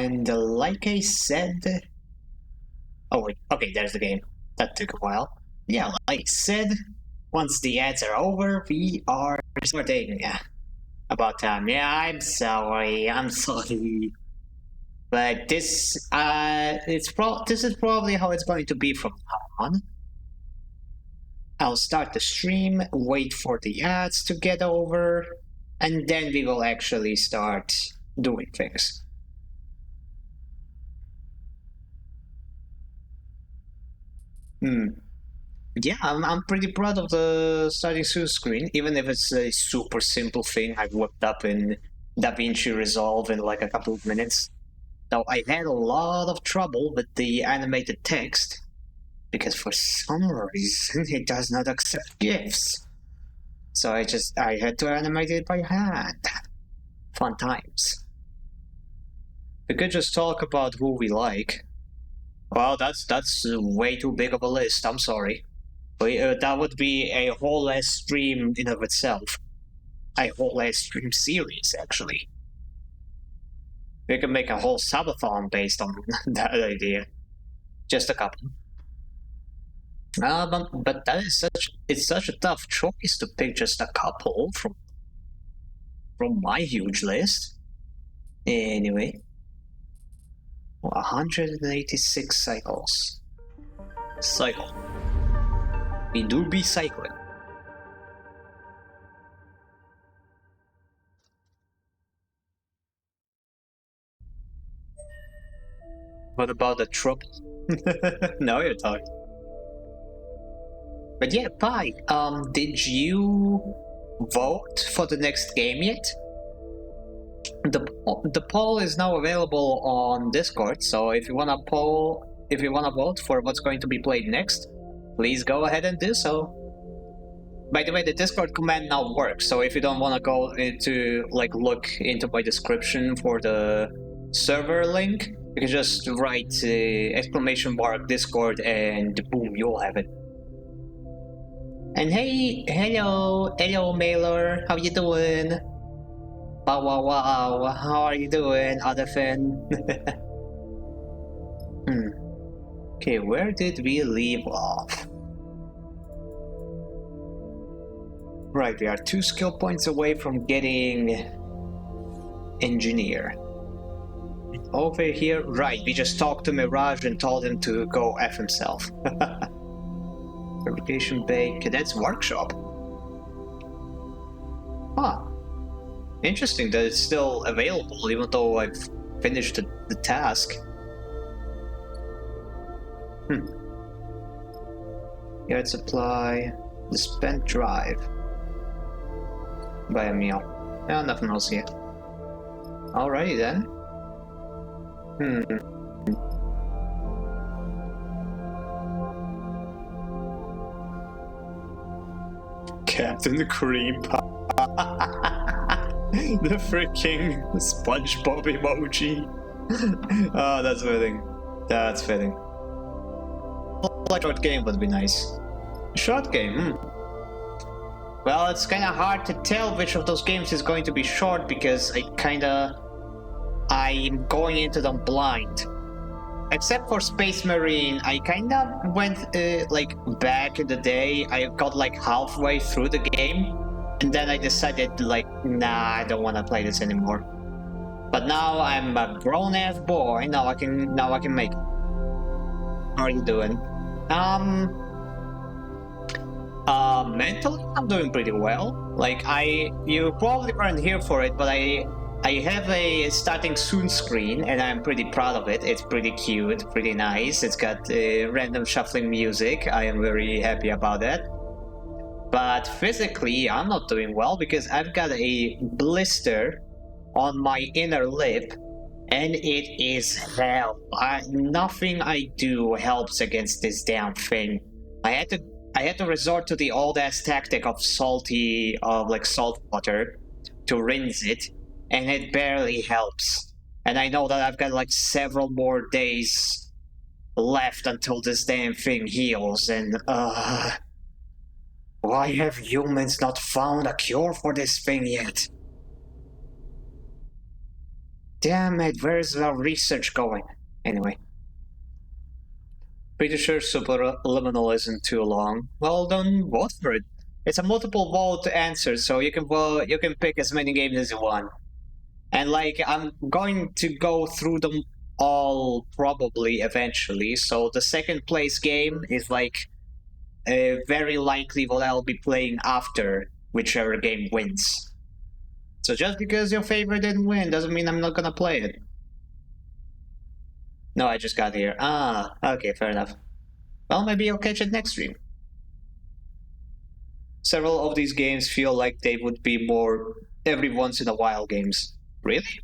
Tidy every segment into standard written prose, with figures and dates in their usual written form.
And like I said... Oh wait, okay, there's the game. That took a while. Yeah, like I said, once the ads are over, we are starting. Yeah, about time. Yeah, I'm sorry. But this is probably how it's going to be from now on. I'll start the stream, wait for the ads to get over, and then we will actually start doing things. Yeah, I'm pretty proud of the starting soon screen, even if it's a super simple thing I whipped up in DaVinci Resolve in like a couple of minutes. Though I had a lot of trouble with the animated text, because for some reason it does not accept GIFs. So I had to animate it by hand. Fun times. We could just talk about who we like. Well, that's way too big of a list. I'm sorry. That would be a whole ass stream in of itself. A whole ass stream series, actually. We could make a whole subathon based on that idea. Just a couple. But it's such a tough choice to pick just a couple from my huge list. Anyway, 186 cycles. Cycle. We do be cycling. What about the trouble? Now you're talking. But yeah, Pi, did you vote for the next game yet? The poll is now available on Discord, so if you wanna vote for what's going to be played next, please go ahead and do so. By the way, the Discord command now works, so if you don't want to go into look into my description for the server link, you can just write !Discord and boom, you'll have it. And hey, hello Mailer, how you doing? Wow, how are you doing, Otherfin? Okay, where did we leave off? Right, we are 2 skill points away from getting Engineer. Over here, right, we just talked to Mirage and told him to go F himself. Fabrication Bay, Cadet's Workshop. Huh. Interesting that it's still available, even though I've finished the task. Yard supply, the spent drive. Buy a meal. Yeah, nothing else here. Alrighty then. Captain Cream Pie. The freaking SpongeBob emoji. Oh, that's fitting. That's fitting. A short game would be nice. Short game, Well, it's kinda hard to tell which of those games is going to be short because I'm going into them blind. Except for Space Marine, I kinda went, back in the day, I got halfway through the game, and then I decided, nah, I don't wanna play this anymore. But now I'm a grown-ass boy, now I can make it. How are you doing? Mentally, I'm doing pretty well. You probably weren't here for it, but I have a starting soon screen, and I'm pretty proud of it. It's pretty cute, pretty nice. It's got random shuffling music. I am very happy about that. But physically, I'm not doing well because I've got a blister on my inner lip, and it is hell. Nothing I do helps against this damn thing. I had to resort to the old-ass tactic of salt water to rinse it, and it barely helps. And I know that I've got several more days left until this damn thing heals, and why have humans not found a cure for this thing yet? Damn it, where's the research going? Anyway, pretty sure subliminal isn't too long. Well, then vote for it. It's a multiple vote answer, so you can vote. You can pick as many games as you want. And like, I'm going to go through them all probably eventually. So the second place game is like very likely what I'll be playing after whichever game wins. So just because your favorite didn't win doesn't mean I'm not gonna play it. No, I just got here. Ah, okay, fair enough. Well, maybe I'll catch it next stream. Several of these games feel like they would be more every once in a while games. Really?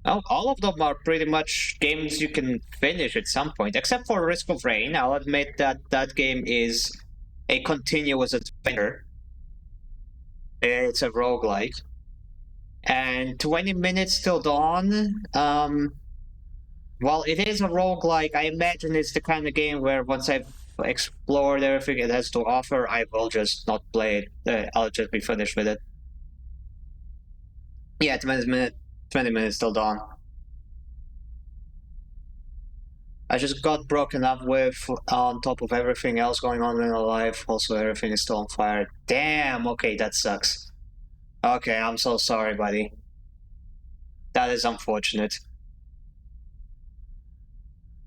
Oh, all of them are pretty much games you can finish at some point, except for Risk of Rain. I'll admit that that game is a continuous adventure. It's a roguelike. And 20 minutes till dawn. While it is a roguelike, I imagine it's the kind of game where once I've explored everything it has to offer, I will just not play it. I'll just be finished with it. Yeah, 20 minutes till dawn. I just got broken up with on top of everything else going on in my life. Also, everything is still on fire. Damn, okay, that sucks. Okay, I'm so sorry, buddy. That is unfortunate.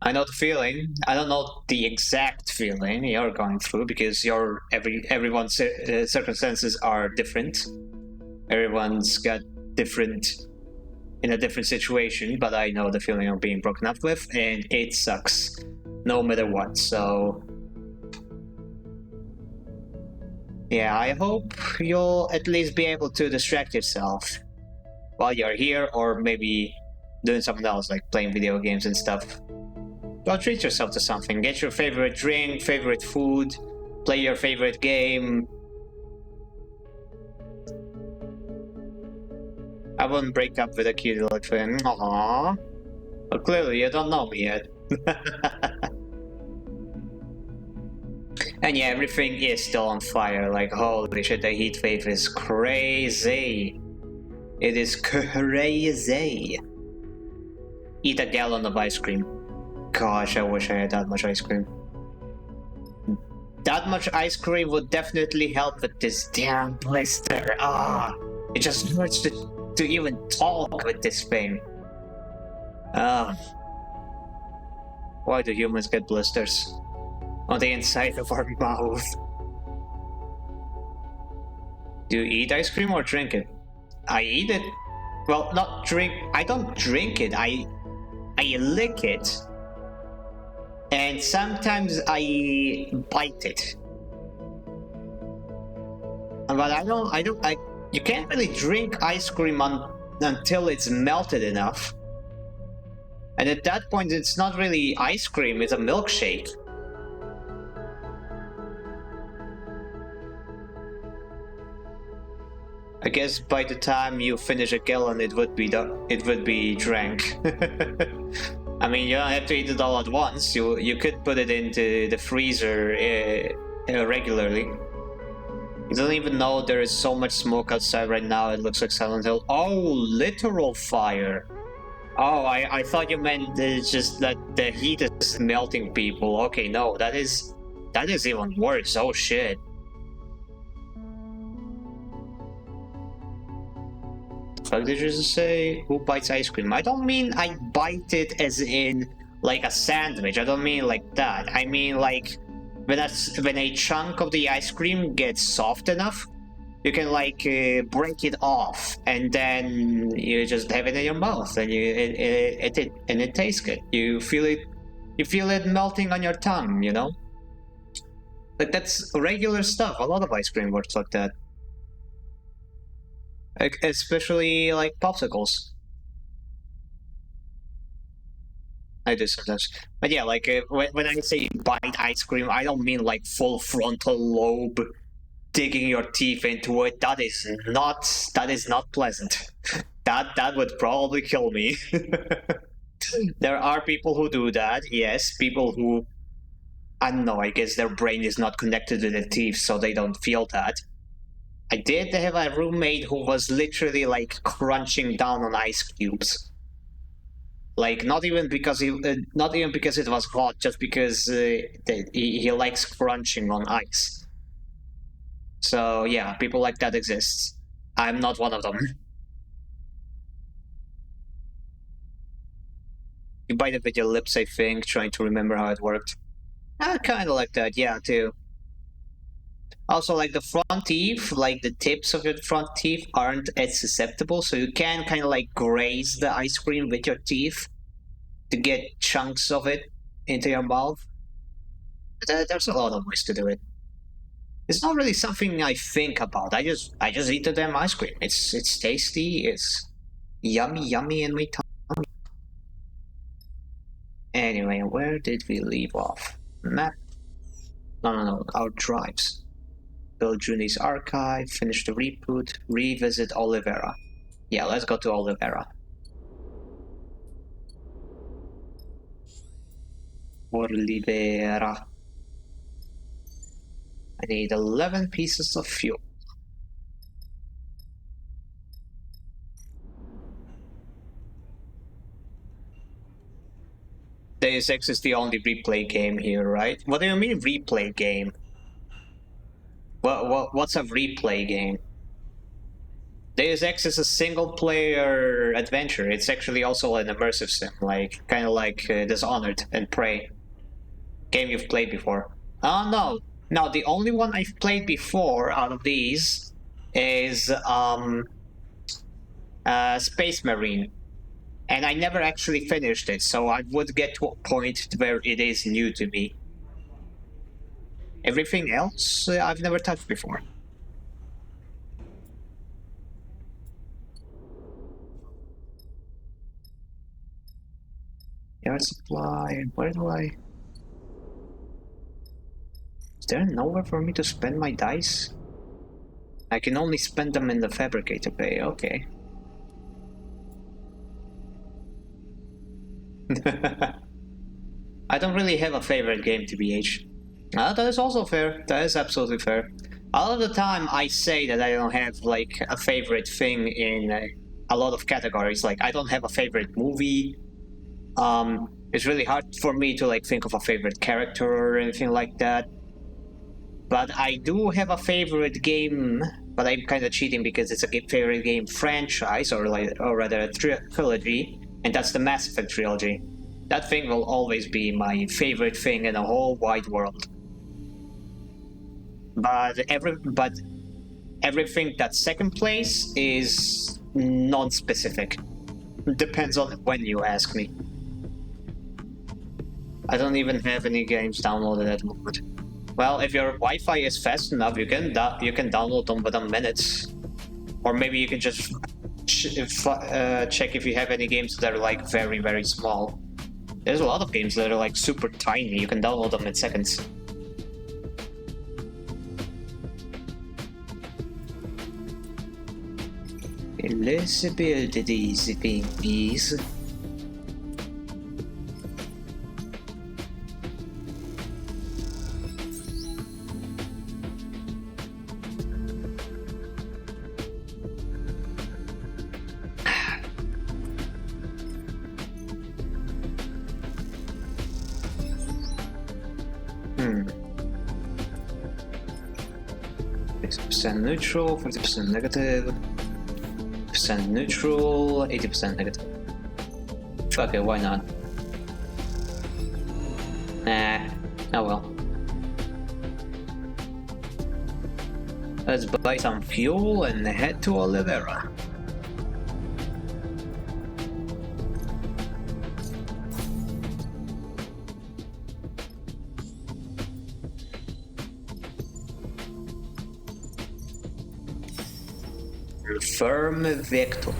I know the feeling. I don't know the exact feeling you're going through because everyone's circumstances are different. Everyone's got different in a different situation, but I know the feeling of being broken up with, and it sucks, no matter what. So, yeah, I hope you'll at least be able to distract yourself while you're here, or maybe doing something else, like playing video games and stuff. Go treat yourself to something. Get your favorite drink, favorite food, play your favorite game. I wouldn't break up with a cute little twin. Aww. But clearly you don't know me yet. And yeah, everything is still on fire. Like, holy shit, the heat wave is crazy. It is crazy. Eat a gallon of ice cream. Gosh, I wish I had that much ice cream. That much ice cream would definitely help with this damn blister. Ah, it just hurts to even talk with this thing. Ah. Why do humans get blisters? On the inside of our mouth. Do you eat ice cream or drink it? I eat it. Well, not drink. I don't drink it. I lick it. And sometimes I bite it. But you can't really drink ice cream until it's melted enough. And at that point, it's not really ice cream, it's a milkshake. I guess by the time you finish a gallon, it would be drank. I mean, you don't have to eat it all at once. You could put it into the freezer regularly. You don't even know there is so much smoke outside right now. It looks like Silent Hill. Oh, literal fire. Oh, I thought you meant just that the heat is melting people. Okay, no, that is even worse. Oh shit. Fuck did you just say? Who bites ice cream? I don't mean I bite it as in like a sandwich. I don't mean like that. I mean like when a chunk of the ice cream gets soft enough, you can like break it off, and then you just have it in your mouth, and it tastes good. You feel it melting on your tongue. You know, like that's regular stuff. A lot of ice cream works like that. Especially like popsicles. I do sometimes, but yeah, like when I say bite ice cream, I don't mean like full frontal lobe digging your teeth into it. That is not pleasant. That would probably kill me. There are people who do that. Yes, people who I don't know. I guess their brain is not connected to the teeth, so they don't feel that. I did have a roommate who was literally like crunching down on ice cubes. Like not even because it was hot, just because he likes crunching on ice. So yeah, people like that exist. I'm not one of them. You bite it with your lips, I think, trying to remember how it worked. I kind of like that, yeah, too. Also, like the front teeth, like the tips of your front teeth aren't as susceptible, so you can kind of like graze the ice cream with your teeth to get chunks of it into your mouth. There's a lot of ways to do it. It's not really something I think about. I just eat the damn ice cream. It's tasty. It's yummy in my tongue. Anyway, where did we leave off? Map? No. Our drives. Build Juni's archive. Finish the reboot. Revisit Olivera. Yeah, let's go to Olivera. Olivera. I need 11 pieces of fuel. Deus Ex is the only replay game here, right? What do you mean replay game? What's a replay game? Deus Ex is a single-player adventure. It's actually also an immersive sim, like kind of like Dishonored and Prey, game you've played before. Oh no, the only one I've played before out of these is Space Marine, and I never actually finished it, so I would get to a point where it is new to me. Everything else I've never touched before. Air supply. Where do I? Is there nowhere for me to spend my dice? I can only spend them in the fabricator bay. Okay. I don't really have a favorite game, TBH. That is also fair. That is absolutely fair. A lot of the time, I say that I don't have like a favorite thing in a lot of categories. Like I don't have a favorite movie. It's really hard for me to like think of a favorite character or anything like that. But I do have a favorite game, but I'm kind of cheating because it's a favorite game franchise, or rather a trilogy, and that's the Mass Effect trilogy. That thing will always be my favorite thing in the whole wide world. But everything that's second place is non-specific. Depends on when you ask me. I don't even have any games downloaded at the moment. Well, if your Wi-Fi is fast enough, you can download them within minutes, or maybe you can just check if you have any games that are like very small. There's a lot of games that are like super tiny. You can download them in seconds. Let's build these things. Percent neutral, 50% negative, percent neutral, 80% negative. Fuck it, why not? Oh well. Let's buy some fuel and head to Olivera. Firm Vector.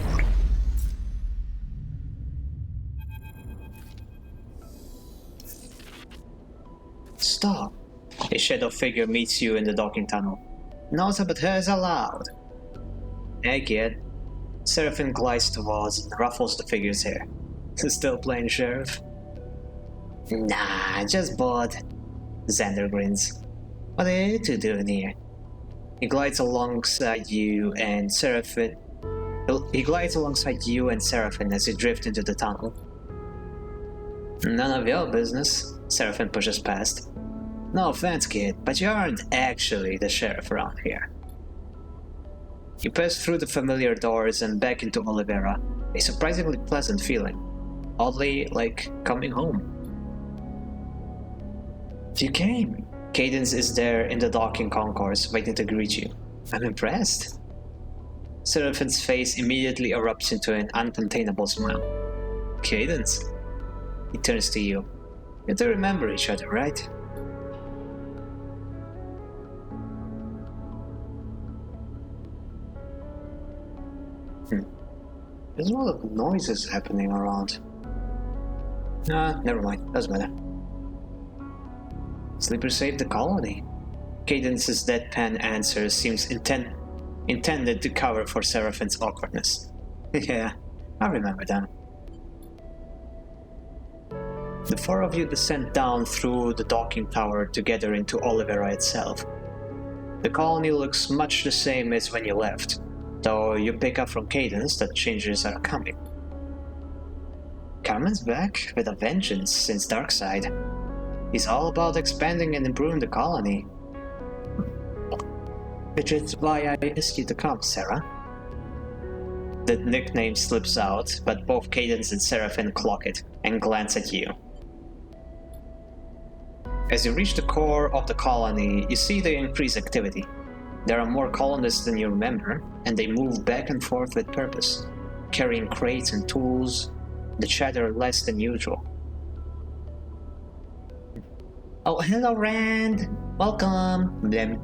Stop. A shadow figure meets you in the docking tunnel. No saboteurs allowed. Naked, Seraphim glides towards and ruffles the figure's hair. Still playing sheriff? Nah, just bored. Xander grins. What are you two doing here? He glides alongside you and Seraphim. He glides alongside you and Seraphim as you drift into the tunnel. None of your business, Seraphim pushes past. No offense, kid, but you aren't actually the sheriff around here. You pass through the familiar doors and back into Olivera, a surprisingly pleasant feeling. Oddly, like coming home. You came. Cadence is there in the docking concourse, waiting to greet you. I'm impressed. Seraphim's face immediately erupts into an uncontainable smile. Cadence. He turns to you. You do remember each other, right? There's a lot of noises happening around. Never mind. Doesn't matter. Sleeper saved the colony. Cadence's deadpan answer seems intended to cover for Seraphim's awkwardness. Yeah, I remember them. The four of you descend down through the docking tower together into Olivera itself. The colony looks much the same as when you left, though you pick up from Cadence that changes are coming. Carmen's back with a vengeance since Darkside. He's all about expanding and improving the colony. Which is why I asked you to come, Sarah. The nickname slips out, but both Cadence and Seraphim clock it and glance at you. As you reach the core of the colony, you see the increased activity. There are more colonists than you remember, and they move back and forth with purpose, carrying crates and tools, the chatter less than usual. Oh, hello, Rand! Welcome! Blem.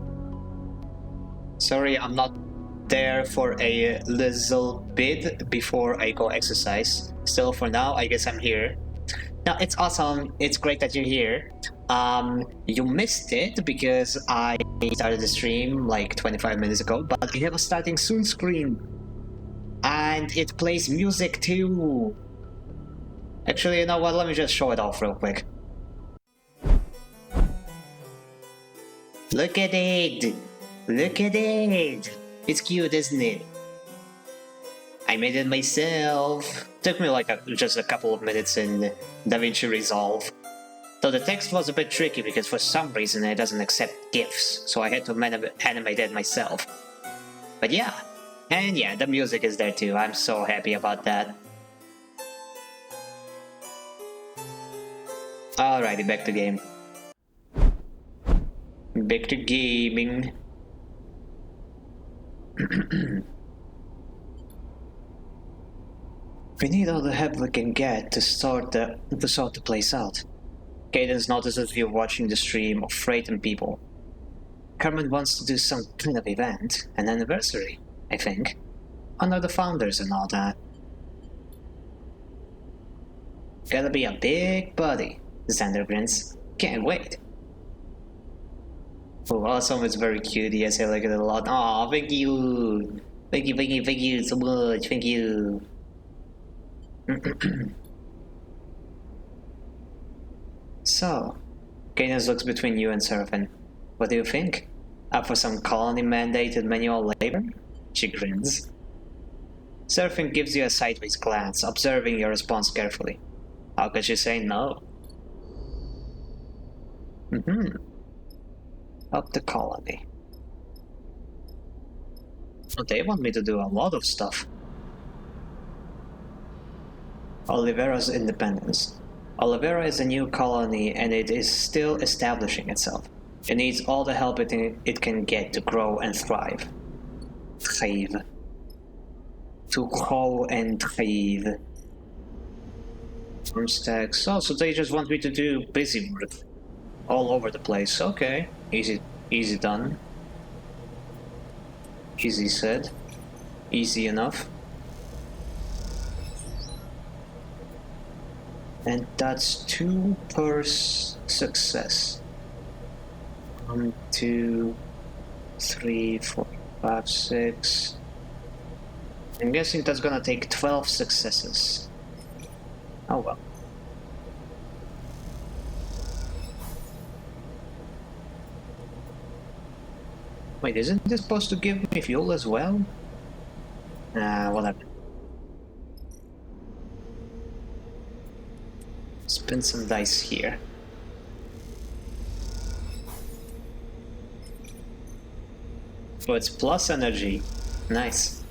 Sorry, I'm not there for a little bit before I go exercise. Still, for now, I guess I'm here. Now, it's awesome. It's great that you're here. You missed it because I started the stream like 25 minutes ago, but I have a starting soon screen. And it plays music too. Actually, you know what? Let me just show it off real quick. Look at it! Look at it! It's cute, isn't it? I made it myself. Took me like just a couple of minutes in DaVinci Resolve. Though the text was a bit tricky because for some reason it doesn't accept GIFs, so I had to animate it myself. But yeah, and yeah, the music is there too. I'm so happy about that. Alrighty, back to game. Back to gaming. We need all the help we can get to sort the place out. Cadence notices you watching the stream of Freight and people. Carmen wants to do some kind of event, an anniversary, I think. Honor the founders and all that. Gotta be a big party, Xander grins. Can't wait. Oh, awesome, it's very cute. Yes, I like it a lot. Aw, thank you! Thank you so much, thank you! So, Cadence looks between you and Seraphim. What do you think? Up for some colony-mandated manual labor? She grins. Seraphim gives you a sideways glance, observing your response carefully. How could she say no? Up the colony. Well, they want me to do a lot of stuff. Olivera's independence. Olivera is a new colony and it is still establishing itself. It needs all the help it can get to grow and thrive. Thrive. To grow and thrive. Stacks. Oh, so they just want me to do busy work. All over the place. Okay. Easy done. Easy said. Easy enough. And that's 2 per success. 1, 2, 3, 4, 5, 6. I'm guessing that's gonna take 12 successes. Oh well. Wait, isn't this supposed to give me fuel as well? Whatever. spin some dice here. So it's plus energy. Nice.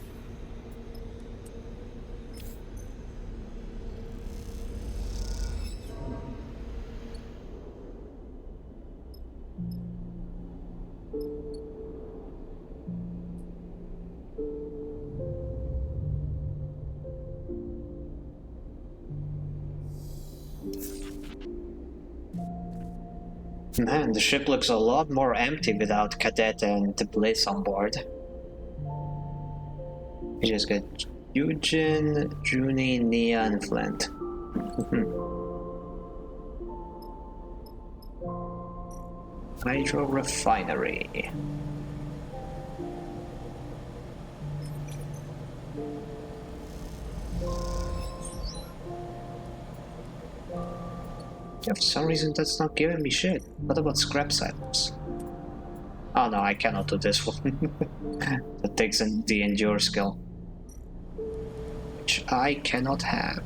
Man, the ship looks a lot more empty without Cadet and Bliss on board. We just got Eugen, Junie, Nia, and Flint. Hydro refinery. Yeah, for some reason that's not giving me shit. What about scrap silos? Oh no, I cannot do this one. That takes in the endure skill. Which I cannot have.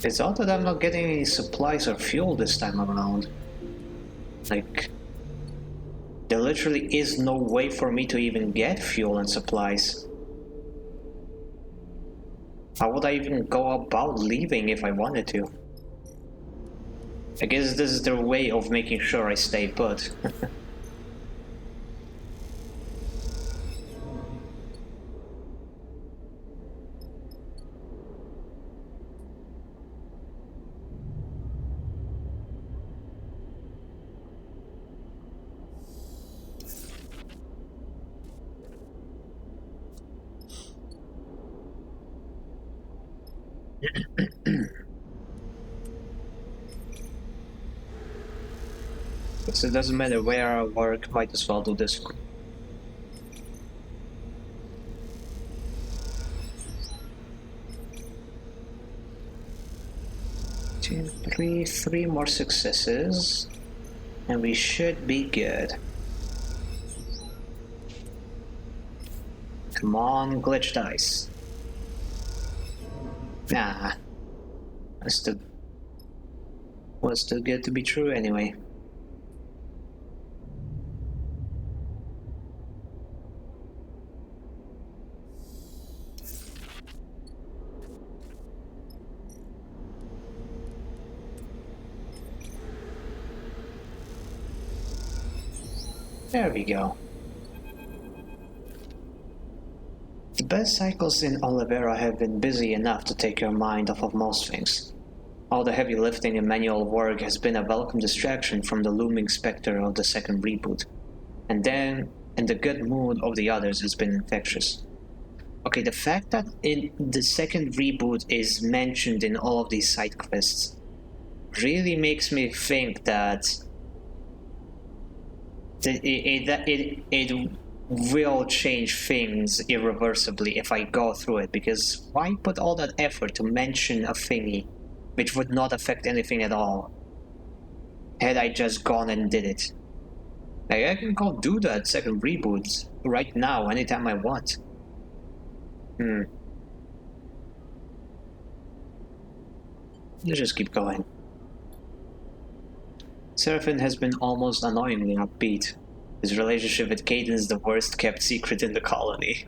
It's odd that I'm not getting any supplies or fuel this time around. Like, there literally is no way for me to even get fuel and supplies. How would I even go about leaving if I wanted to? I guess this is their way of making sure I stay put. So it doesn't matter where I work, might as well do this one. Two, three more successes, and we should be good. Come on, glitch dice. Nah, was too good to be true anyway. There we go. The best cycles in Olivera have been busy enough to take your mind off of most things. All the heavy lifting and manual work has been a welcome distraction from the looming specter of the second reboot. And the good mood of the others has been infectious. Okay, the fact that the second reboot is mentioned in all of these side quests really makes me think that it will change things irreversibly if I go through it, because why put all that effort to mention a thingy which would not affect anything at all had I just gone and did it? Like, I can go do that second reboot right now anytime I want. Let's just keep going. Seraphin has been almost annoyingly upbeat. His relationship with Caden is the worst kept secret in the colony.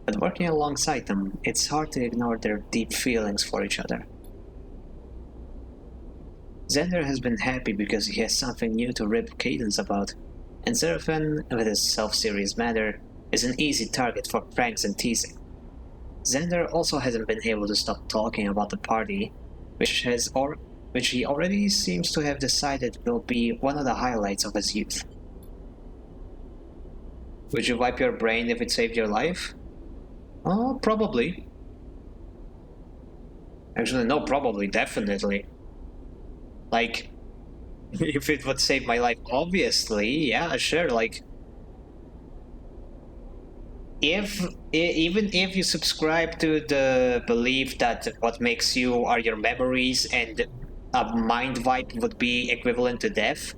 But working alongside them, it's hard to ignore their deep feelings for each other. Xander has been happy because he has something new to rib Cadence about, and Seraphin, with his self-serious manner, is an easy target for pranks and teasing. Xander also hasn't been able to stop talking about the party, which he already seems to have decided will be one of the highlights of his youth. Would you wipe your brain if it saved your life? Oh, probably. Actually, no, probably, definitely. Like, if it would save my life, obviously, yeah, sure, like, Even if you subscribe to the belief that what makes you are your memories and a mind wipe would be equivalent to death,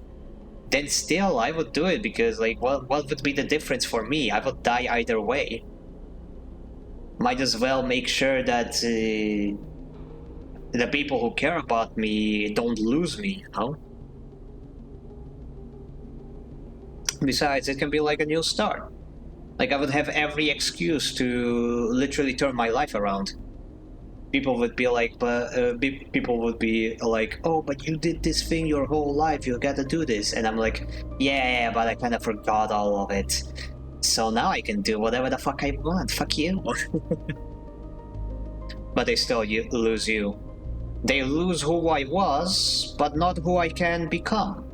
then still I would do it because like what would be the difference for me? I would die either way. Might as well make sure that the people who care about me don't lose me, you know? Besides, it can be like a new start. Like I would have every excuse to literally turn my life around. People would be like, people would be like, oh, but you did this thing your whole life. You gotta do this, and I'm like, yeah, but I kind of forgot all of it. So now I can do whatever the fuck I want. Fuck you. But they still lose you. They lose who I was, but not who I can become.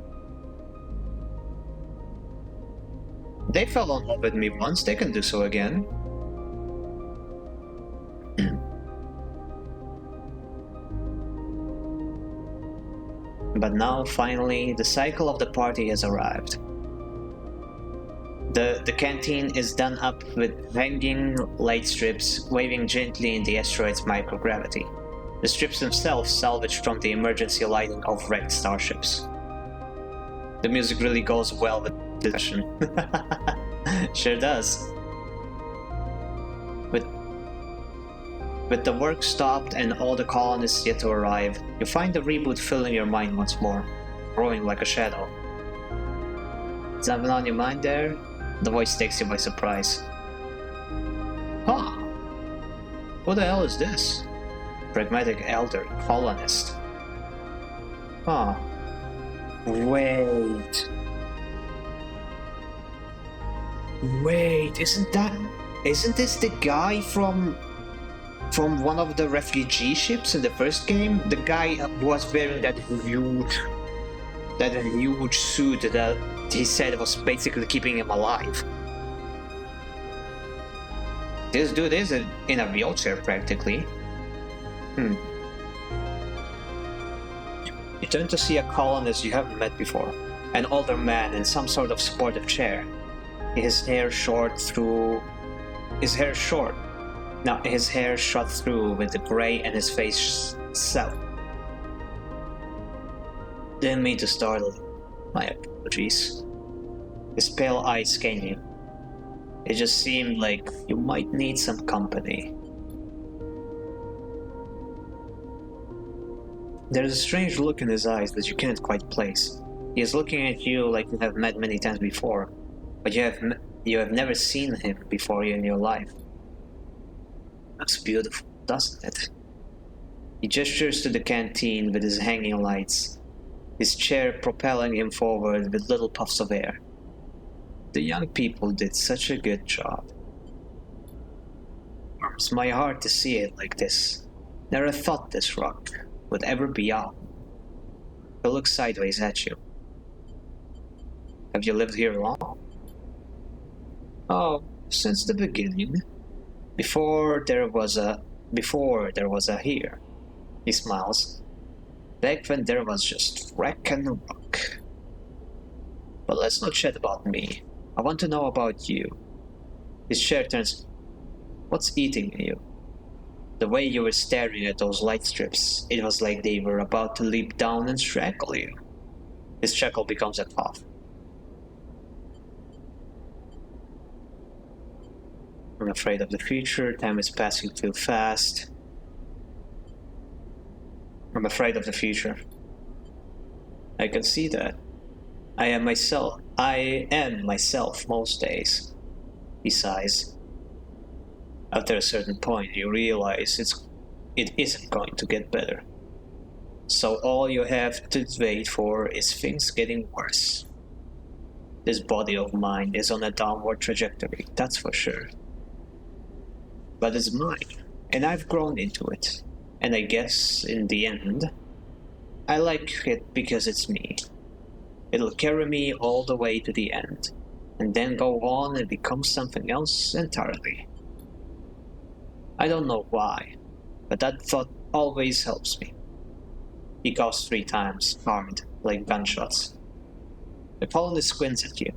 They fell in love with me once. They can do so again. But now, finally, the cycle of the party has arrived. The canteen is done up with hanging light strips waving gently in the asteroid's microgravity. The strips themselves salvaged from the emergency lighting of wrecked starships. The music really goes well with this session. Sure does. With the work stopped and all the colonists yet to arrive, you find the reboot filling your mind once more, growing like a shadow. Something on your mind there? The voice takes you by surprise. Huh? Who the hell is this? Pragmatic elder colonist. Huh. Wait, isn't this the guy from one of the refugee ships in the first game? The guy who was wearing that huge suit that he said was basically keeping him alive. This dude is in a wheelchair practically. You turn to see a colonist you haven't met before. An older man in some sort of sportive chair. His hair short. Now his hair shot through with the gray and his face south. Didn't mean to startle you. My apologies. His pale eyes scan you. It just seemed like you might need some company. There's a strange look in his eyes that you can't quite place. He is looking at you like you have met many times before, but you have never seen him before in your life. That's beautiful, doesn't it? He gestures to the canteen with his hanging lights, his chair propelling him forward with little puffs of air. The young people did such a good job. It warms my heart to see it like this. Never thought this rock would ever be out. He looks sideways at you. Have you lived here long? Oh, since the beginning. Before there was a here. He smiles. Back when there was just wreck and rock. But let's not chat about me. I want to know about you. His chair turns. What's eating you? The way you were staring at those light strips, it was like they were about to leap down and strangle you. His chuckle becomes a cough. I'm afraid of the future. Time is passing too fast. I'm afraid of the future. I can see that. I am myself most days. He sighs. After a certain point, you realize it isn't going to get better. So all you have to wait for is things getting worse. This body of mine is on a downward trajectory, that's for sure. But it's mine, and I've grown into it. And I guess, in the end, I like it because it's me. It'll carry me all the way to the end, and then go on and become something else entirely. I don't know why, but that thought always helps me. He coughs 3 times, hard, like gunshots. The colonist squints at you.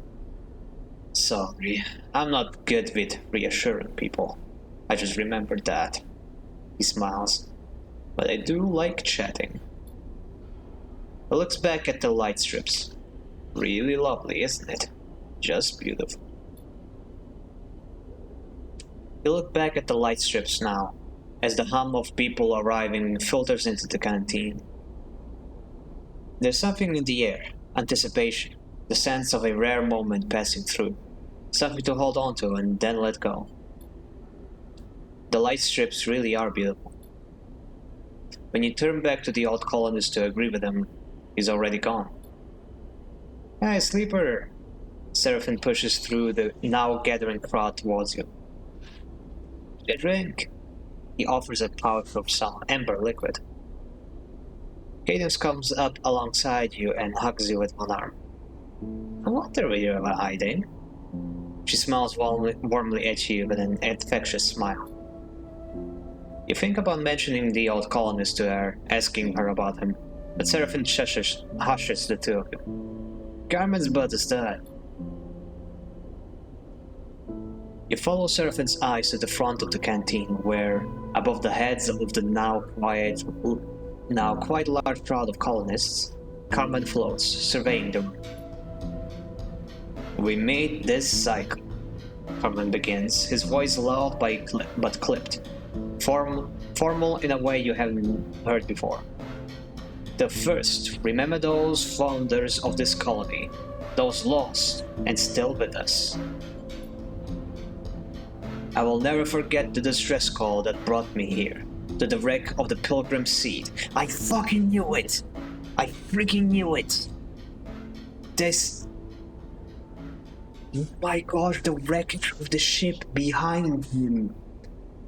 Sorry, I'm not good with reassuring people. I just remembered that. He smiles. But I do like chatting. He looks back at the light strips. Really lovely, isn't it? Just beautiful. You look back at the light strips now, as the hum of people arriving filters into the canteen. There's something in the air, anticipation, the sense of a rare moment passing through, something to hold on to and then let go. The light strips really are beautiful. When you turn back to the old colonist to agree with him, he's already gone. Hey, sleeper! Seraphin pushes through the now gathering crowd towards you. A drink. He offers a pouch of some amber liquid. Cadence comes up alongside you and hugs you with one arm. I wonder where you're hiding. She smiles warmly at you with an infectious smile. You think about mentioning the old colonist to her, asking her about him, but Seraphin hushes the two of you. Carmen's butt is dead. You follow Seraphin's eyes to the front of the canteen, where, above the heads of the now quite large crowd of colonists, Carmen floats, surveying them. We made this cycle, Carmen begins, his voice loud but clipped, formal in a way you haven't heard before. The first, remember those founders of this colony, those lost and still with us. I will never forget the distress call that brought me here, to the wreck of the Pilgrim Seed. I fucking knew it! I freaking knew it! This... My gosh, the wreckage of the ship behind him.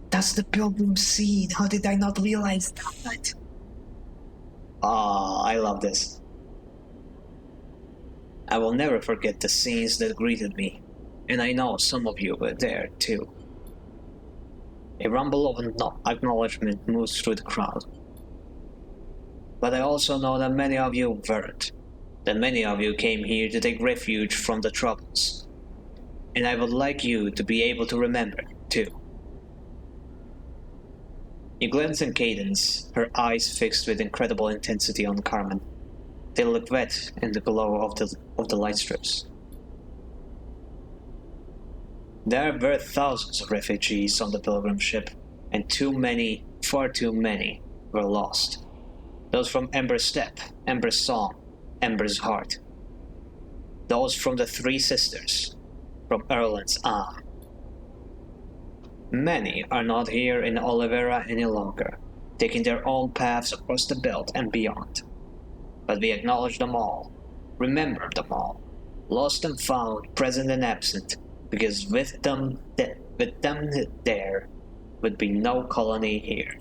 That's the Pilgrim Seed. How did I not realize that? I love this. I will never forget the scenes that greeted me, and I know some of you were there too. A rumble of acknowledgement moves through the crowd. But I also know that many of you weren't, that many of you came here to take refuge from the troubles. And I would like you to be able to remember, too. You glance at Cadence, her eyes fixed with incredible intensity on Carmen. They look wet in the glow of the light strips. There were thousands of refugees on the Pilgrim ship, and too many, far too many, were lost. Those from Ember's Step, Ember's Song, Ember's Heart. Those from the Three Sisters, from Erland's Arm. Many are not here in Oliveira any longer, taking their own paths across the belt and beyond. But we acknowledge them all, remember them all, lost and found, present and absent, because with them there would be no colony here.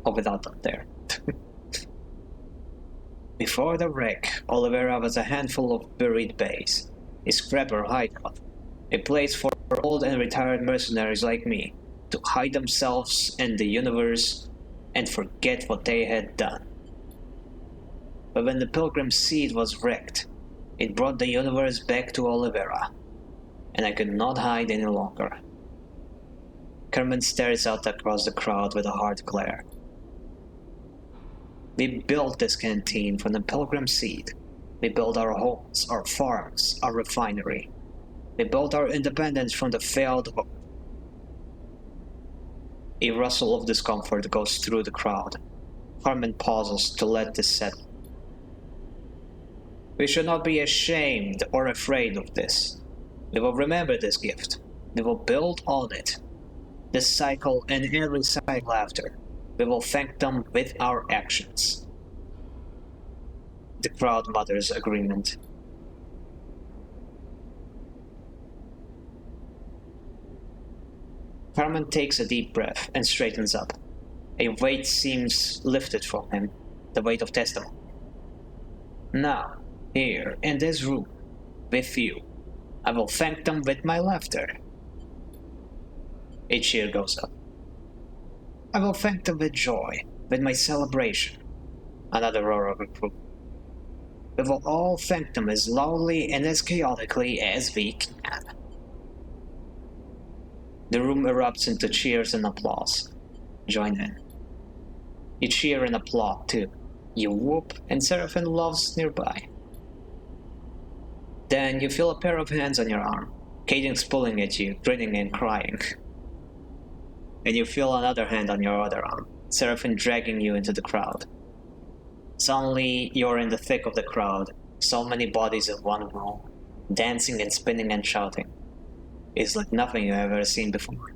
Or without them there. Before the wreck, Oliveira was a handful of buried bays, a scrapper hideout, a place for old and retired mercenaries like me to hide themselves and the universe and forget what they had done. But when the Pilgrim Seed was wrecked, it brought the universe back to Oliveira, and I could not hide any longer. Carmen stares out across the crowd with a hard glare. We built this canteen from the Pilgrim Seed. We built our homes, our farms, our refinery. We built our independence from the failed hope. A rustle of discomfort goes through the crowd. Carmen pauses to let this settle. We should not be ashamed or afraid of this. We will remember this gift. We will build on it. This cycle and every cycle after. We will thank them with our actions. The crowd mutters agreement. Carmen takes a deep breath and straightens up. A weight seems lifted from him, the weight of testimony. Now, here, in this room, with you, I will thank them with my laughter. A cheer goes up. I will thank them with joy, with my celebration. Another roar of approval. We will all thank them as loudly and as chaotically as we can. The room erupts into cheers and applause. Join in. You cheer and applaud too. You whoop and Seraphim laughs nearby. Then you feel a pair of hands on your arm. Cadence pulling at you, grinning and crying. And you feel another hand on your other arm, Seraphim dragging you into the crowd. Suddenly, you're in the thick of the crowd, so many bodies in one room, dancing and spinning and shouting. It's like nothing you've ever seen before.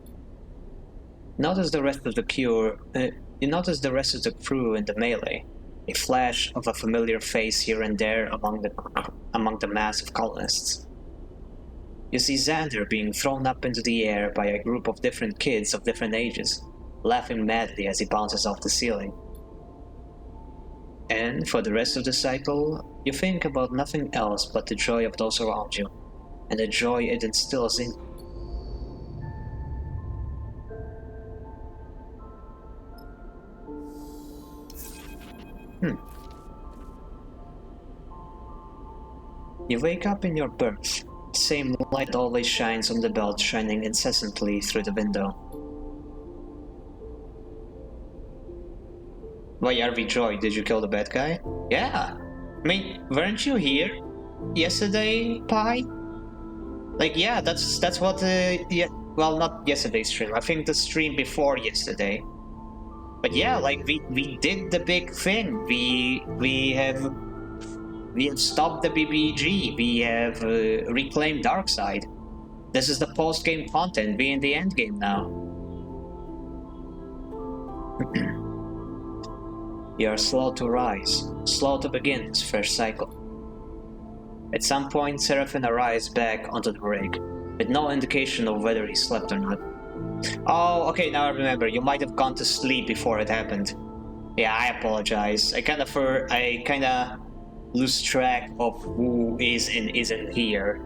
Notice the rest of the you notice the rest of the crew in the melee, a flash of a familiar face here and there among the mass of colonists. You see Xander being thrown up into the air by a group of different kids of different ages, laughing madly as he bounces off the ceiling. And for the rest of the cycle, you think about nothing else but the joy of those around you, and the joy it instills in you. You wake up in your berth. Same light always shines on the belt, shining incessantly through the window. Why, RV Joy, did you kill the bad guy? Yeah. I mean, weren't you here yesterday, Pi? Like, yeah, that's what, yeah, well, not yesterday's stream. I think the stream before yesterday. But yeah, like, we did the big thing. We have stopped the BBG. We have reclaimed Darkseid. This is the post-game content. We in the endgame now. You are slow to rise, slow to begin this fresh cycle. At some point, Seraphim arrives back onto the rig, with no indication of whether he slept or not. Oh, okay, now I remember. You might have gone to sleep before it happened. Yeah, I apologize. I kinda lose track of who is and isn't here.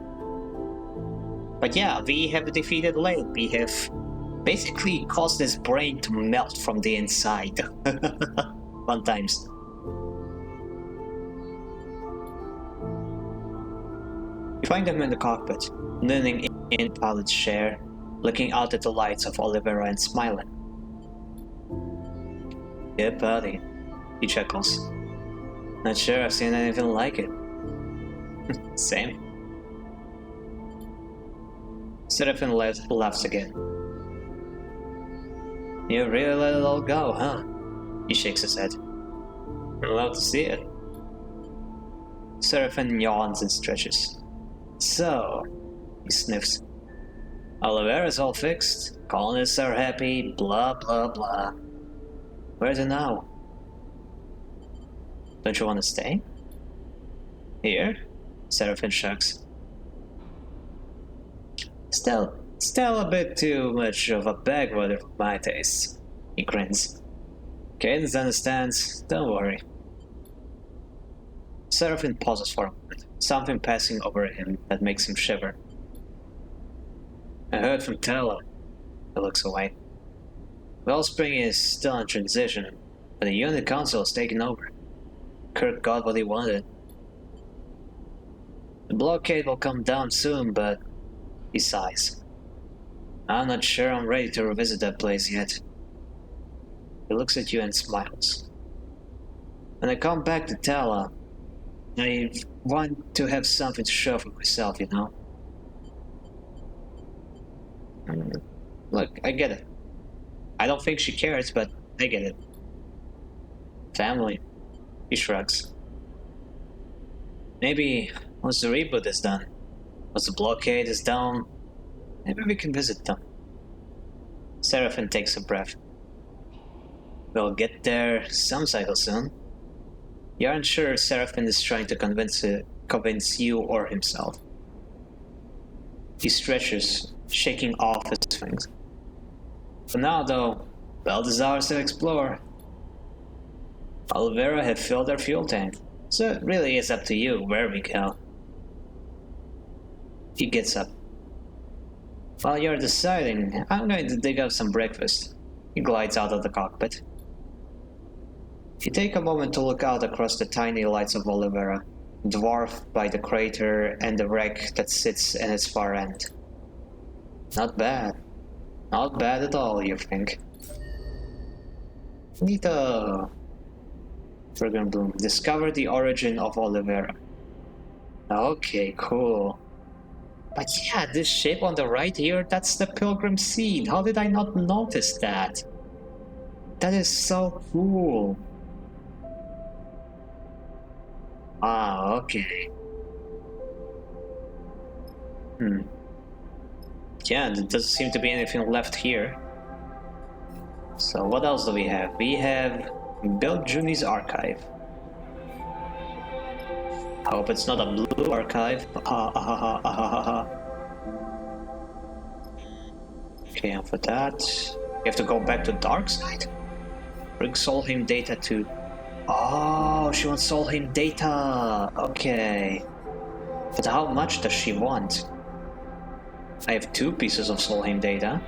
But yeah, we have defeated Lane. We have basically caused his brain to melt from the inside. Fun times. You find them in the cockpit, leaning in pilot's chair, looking out at the lights of Olivera and smiling. Good buddy, he chuckles. Not sure I've seen anything like it. Same. Seraphim laughs again. You really let it all go, huh? He shakes his head. I'd love to see it. Seraphim yawns and stretches. So, he sniffs. Olivera's all fixed, colonists are happy, blah blah blah. Where's it now? Don't you want to stay? Here? Seraphim shrugs. Still a bit too much of a backwater for my taste. He grins. Cadence understands, don't worry. Seraphim pauses for a moment, something passing over him that makes him shiver. I heard from Taylor. He looks away. Wellspring is still in transition, but the unit council is taking over. Kirk got what he wanted. The blockade will come down soon, but he sighs. I'm not sure I'm ready to revisit that place yet. He looks at you and smiles. When I come back to Tala, I want to have something to show for myself, you know? Look, I get it. I don't think she cares, but I get it. Family. He shrugs. Maybe once the reboot is done, once the blockade is down, maybe we can visit them. Seraphim takes a breath. We'll get there some cycle soon. You aren't sure Seraphim is trying to convince you or himself. He stretches, shaking off his wings. For now, though, well desires to explore. Olivera have filled their fuel tank, so it really is up to you where we go. He gets up. While you're deciding, I'm going to dig up some breakfast. He glides out of the cockpit. You take a moment to look out across the tiny lights of Olivera. dwarfed by the crater and the wreck that sits in its far end. Not bad. Not bad at all, you think? Neato! Fragrant Bloom. Discover the origin of Olivera. Okay, cool. But yeah, this shape on the right here, that's the pilgrim seed. How did I not notice that? That is so cool. Ah, okay. Yeah, there doesn't seem to be anything left here. So what else do we have? We have build Junie's archive. I hope it's not a blue archive. Okay, and for that, you have to go back to dark side. Bring Solheim data to. Oh, she wants Solheim data. Okay, but how much does she want? I have 2 pieces of Solheim data.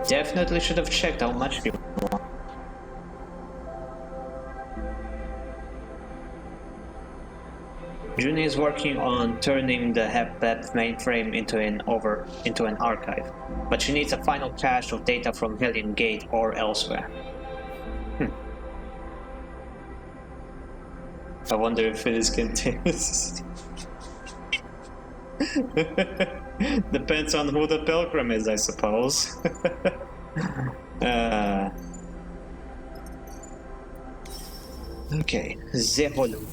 Definitely should have checked how much we want. Junie is working on turning the HepBep mainframe into an archive, but she needs a final cache of data from Hellion Gate or elsewhere. I wonder if it is continuous. Depends on who the pilgrim is, I suppose. Okay, Zeholu.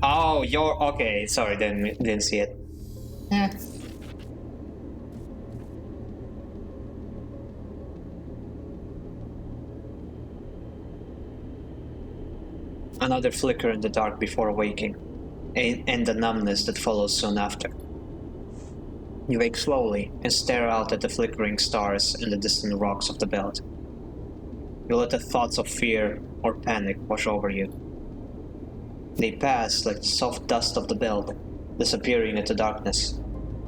Oh, you're okay. Sorry, didn't see it. Another flicker in the dark before waking, and the numbness that follows soon after. You wake slowly and stare out at the flickering stars and the distant rocks of the belt. You let the thoughts of fear or panic wash over you. They pass like the soft dust of the belt, disappearing into darkness.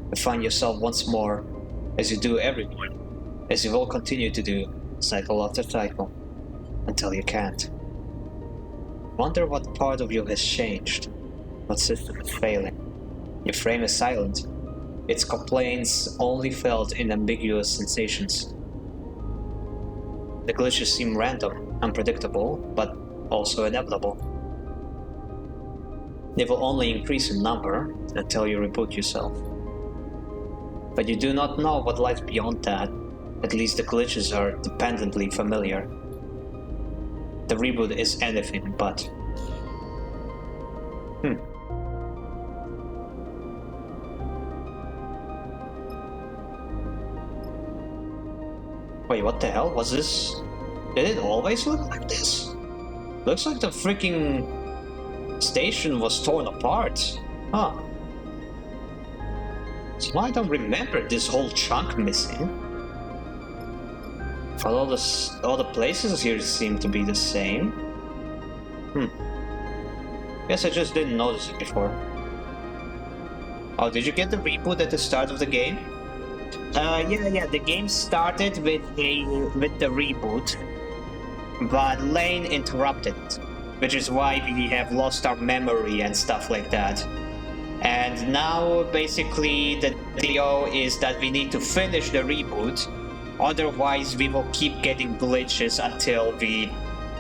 You find yourself once more, as you do every morning, as you will continue to do, cycle after cycle, until you can't. Wonder what part of you has changed, what system is failing. Your frame is silent, its complaints only felt in ambiguous sensations. The glitches seem random, unpredictable, but also inevitable. They will only increase in number until you reboot yourself. But you do not know what lies beyond that. At least the glitches are dependently familiar. The reboot is anything but. Wait, what the hell was this? Did it always look like this? Looks like the freaking station was torn apart. Huh. So I don't remember this whole chunk missing. But all the places here seem to be the same. Guess I just didn't notice it before. Oh, did you get the reboot at the start of the game? Yeah. The game started with the reboot, but Lane interrupted it, which is why we have lost our memory and stuff like that. And now, basically, the deal is that we need to finish the reboot, otherwise we will keep getting glitches until we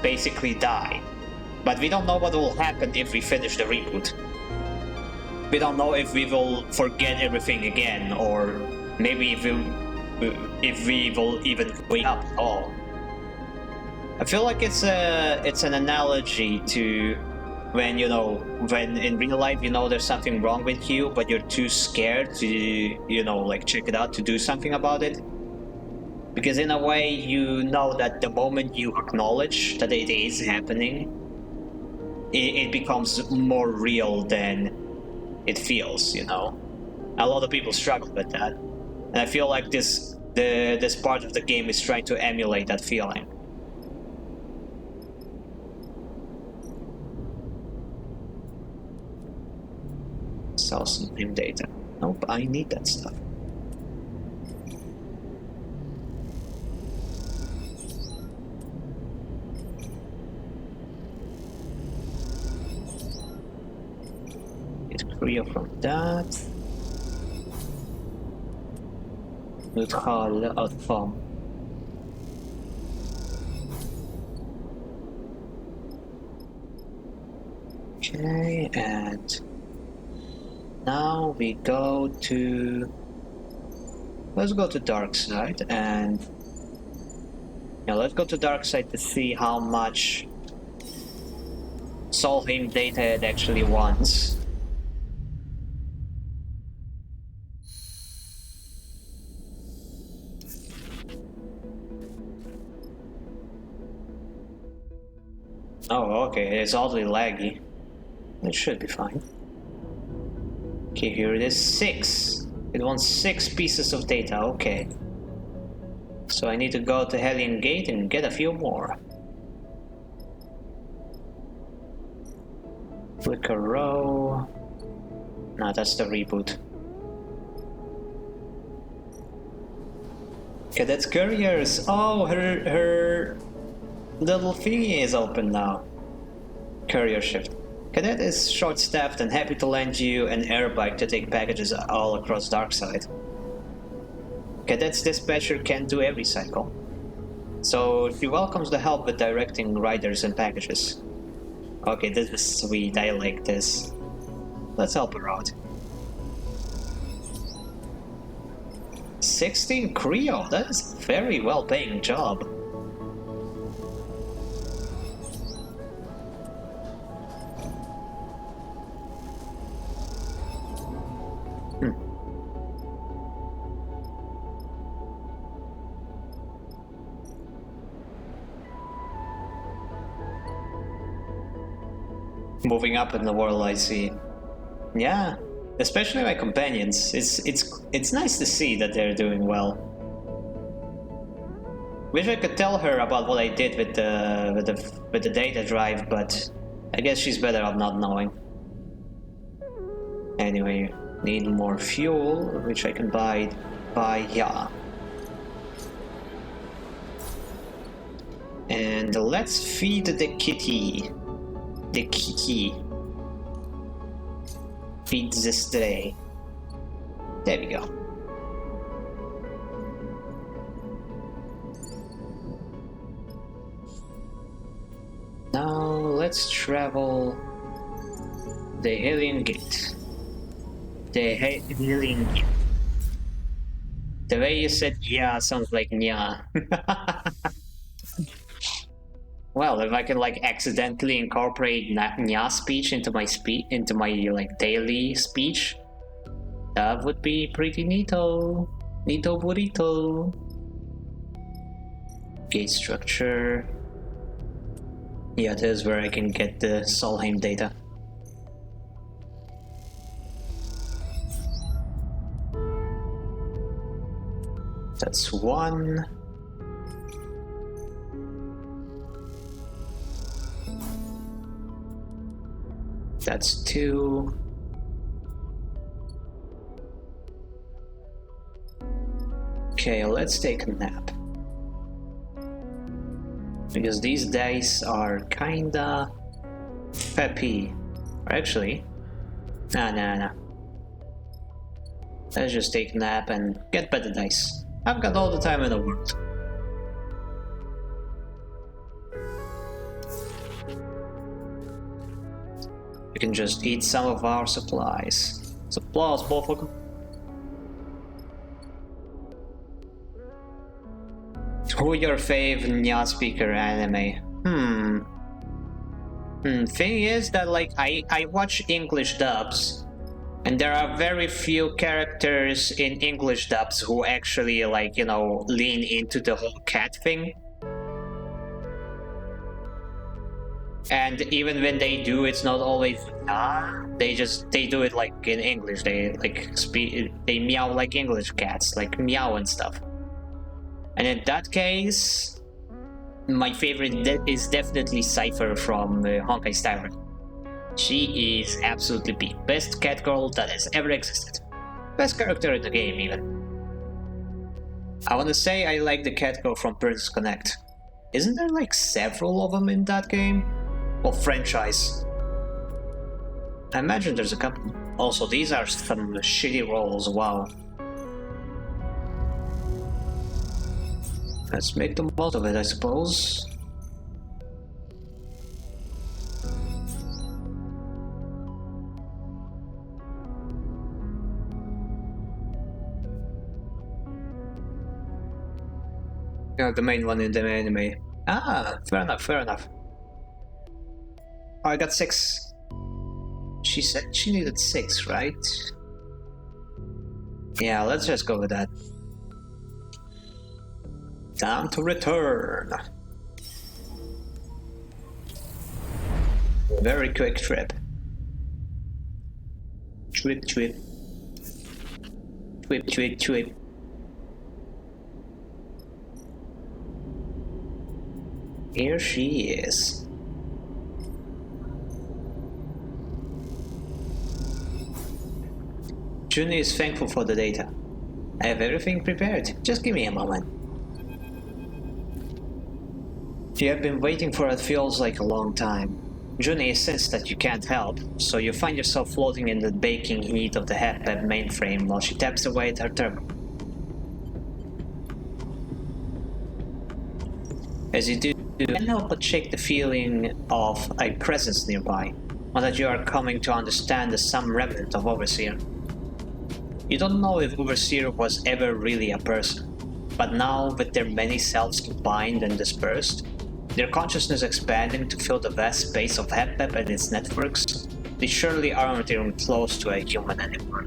basically die. But we don't know what will happen if we finish the reboot. We don't know if we will forget everything again, or maybe if we will even wake up at all. I feel like it's an analogy to when in real life there's something wrong with you, but you're too scared to check it out, to do something about it. Because in a way, you know that the moment you acknowledge that it is happening, it becomes more real than it feels. A lot of people struggle with that, and I feel like this part of the game is trying to emulate that feeling. Sell some name data. Nope, I need that stuff. Creo from that. Neutral outcome. Okay, and now we go to... Let's go to dark side and... Yeah, let's go to dark side to see how much Solheim data it actually wants. Oh, okay, it's oddly laggy. It should be fine. Okay, here it is, 6. It wants 6 pieces of data, okay. So I need to go to Hellion Gate and get a few more. Flicker row. No, that's the reboot. Okay, that's Couriers. Oh, her little thingy is open now. Courier shift. Cadet is short-staffed and happy to lend you an air bike to take packages all across Darkside. Cadet's dispatcher can't do every cycle, so she welcomes the help with directing riders and packages. Okay, this is sweet, I like this. Let's help her out. 16 Creo, that is a very well-paying job. Moving up in the world, I see. Yeah, especially my companions. It's nice to see that they're doing well. Wish I could tell her about what I did with the data drive, but I guess she's better off not knowing. Anyway, need more fuel, which I can buy yeah. And let's feed the kitty. The kitty. Feed the stray. There we go. Now let's travel the Alien Gate. The Alien Gate. The way you said yeah sounds like nya. Well, if I can like accidentally incorporate nya speech into my like daily speech, that would be pretty neato. Neato burrito. Gate structure. Yeah, that is where I can get the Solheim data. That's 1. That's 2. Okay, let's take a nap. Because these dice are kinda peppy. Or actually, nah. Let's just take a nap and get better dice. I've got all the time in the world. We can just eat some of our supplies. Supplies, motherfucker. Who your fave nya speaker anime? Thing is that like I watch English dubs, and there are very few characters in English dubs who actually like, you know, lean into the whole cat thing. And even when they do, it's not always they do it like in English. They like they meow like English cats, like meow and stuff. And in that case, my favorite is definitely Cypher from Honkai Star Rail. She is absolutely the best cat girl that has ever existed. Best character in the game, even. I want to say I like the cat girl from Princess Connect. Isn't there like several of them in that game? Or franchise? I imagine there's a couple. Also, these are some shitty rolls, wow. Let's make the most of it, I suppose. Yeah, the main one in the anime. Ah, fair enough, fair enough. Oh, I got 6. She said she needed 6, right? Yeah, let's just go with that. Time to return. Very quick trip. Trip, trip. Trip, trip, trip. Here she is. Juni is thankful for the data. I have everything prepared. Just give me a moment. You have been waiting for it feels like a long time. Juni sensed that you can't help, so you find yourself floating in the baking heat of the HepWeb mainframe while she taps away at her terminal. As you do, you can't help but shake the feeling of a presence nearby, or that you are coming to understand some remnant of Overseer. You don't know if Overseer was ever really a person, but now with their many selves combined and dispersed, their consciousness expanding to fill the vast space of HepWeb and its networks, they surely aren't even close to a human anymore.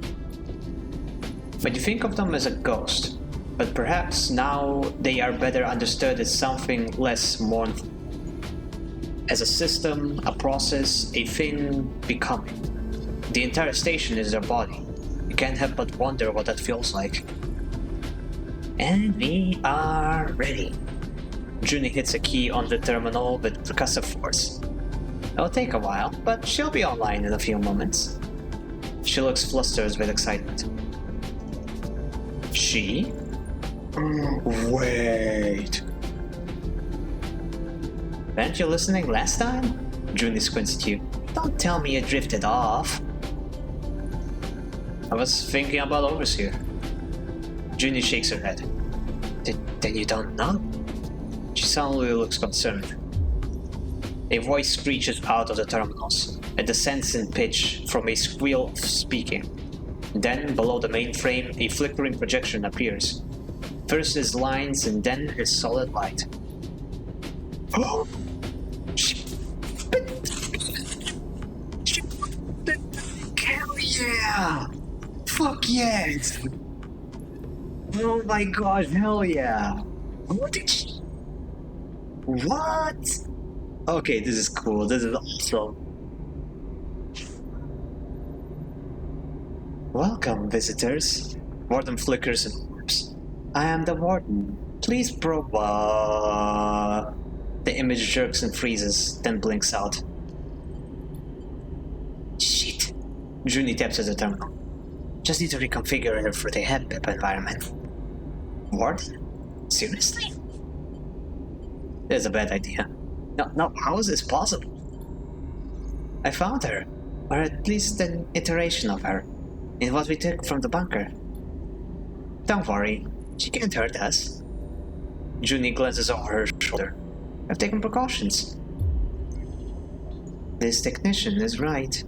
But you think of them as a ghost, but perhaps now they are better understood as something less mournful. As a system, a process, a thing becoming. The entire station is their body. You can't help but wonder what that feels like. And we are ready. Juni hits a key on the terminal with percussive force. It'll take a while, but she'll be online in a few moments. She looks flustered with excitement. She? Wait. Weren't you listening last time? Juni squints at you. Don't tell me you drifted off. I was thinking about Overseer. Juni shakes her head. Then you don't know? She suddenly looks concerned. A voice screeches out of the terminals, a descent in pitch from a squeal of speaking. Then, below the mainframe, a flickering projection appears. First as lines and then as solid light. Oh! Hell yeah! Fuck yes! Oh my god, hell yeah! What did she... What? Okay, this is cool, this is awesome. Welcome, visitors. Warden flickers and warps. I am the Warden. Please The image jerks and freezes, then blinks out. Shit. Juni taps at the terminal. Just need to reconfigure her for the HepWeb environment. Warden? Seriously? That's a bad idea. No, how is this possible? I found her, or at least an iteration of her, in what we took from the bunker. Don't worry, she can't hurt us. Juni glances over her shoulder. I've taken precautions. This technician is right.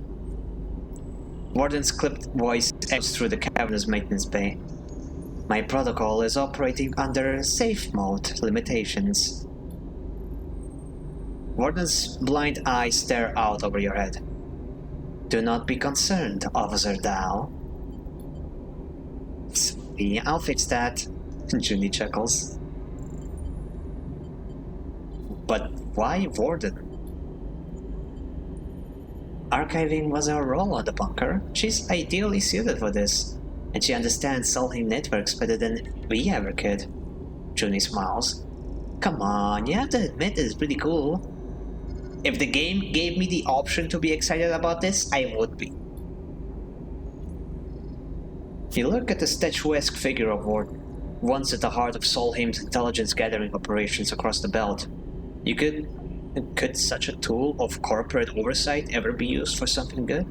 Warden's clipped voice echoes through the cavernous maintenance bay. My protocol is operating under safe mode limitations. Warden's blind eyes stare out over your head. Do not be concerned, Officer Dow. Sorry, I'll fix that. Juni chuckles. But why Warden? Archiving was her role on the bunker. She's ideally suited for this, and she understands solving networks better than we ever could. Juni smiles. Come on, you have to admit it's pretty cool. If the game gave me the option to be excited about this, I would be. You look at the statuesque figure of Warden, once at the heart of Solheim's intelligence gathering operations across the belt. Could such a tool of corporate oversight ever be used for something good?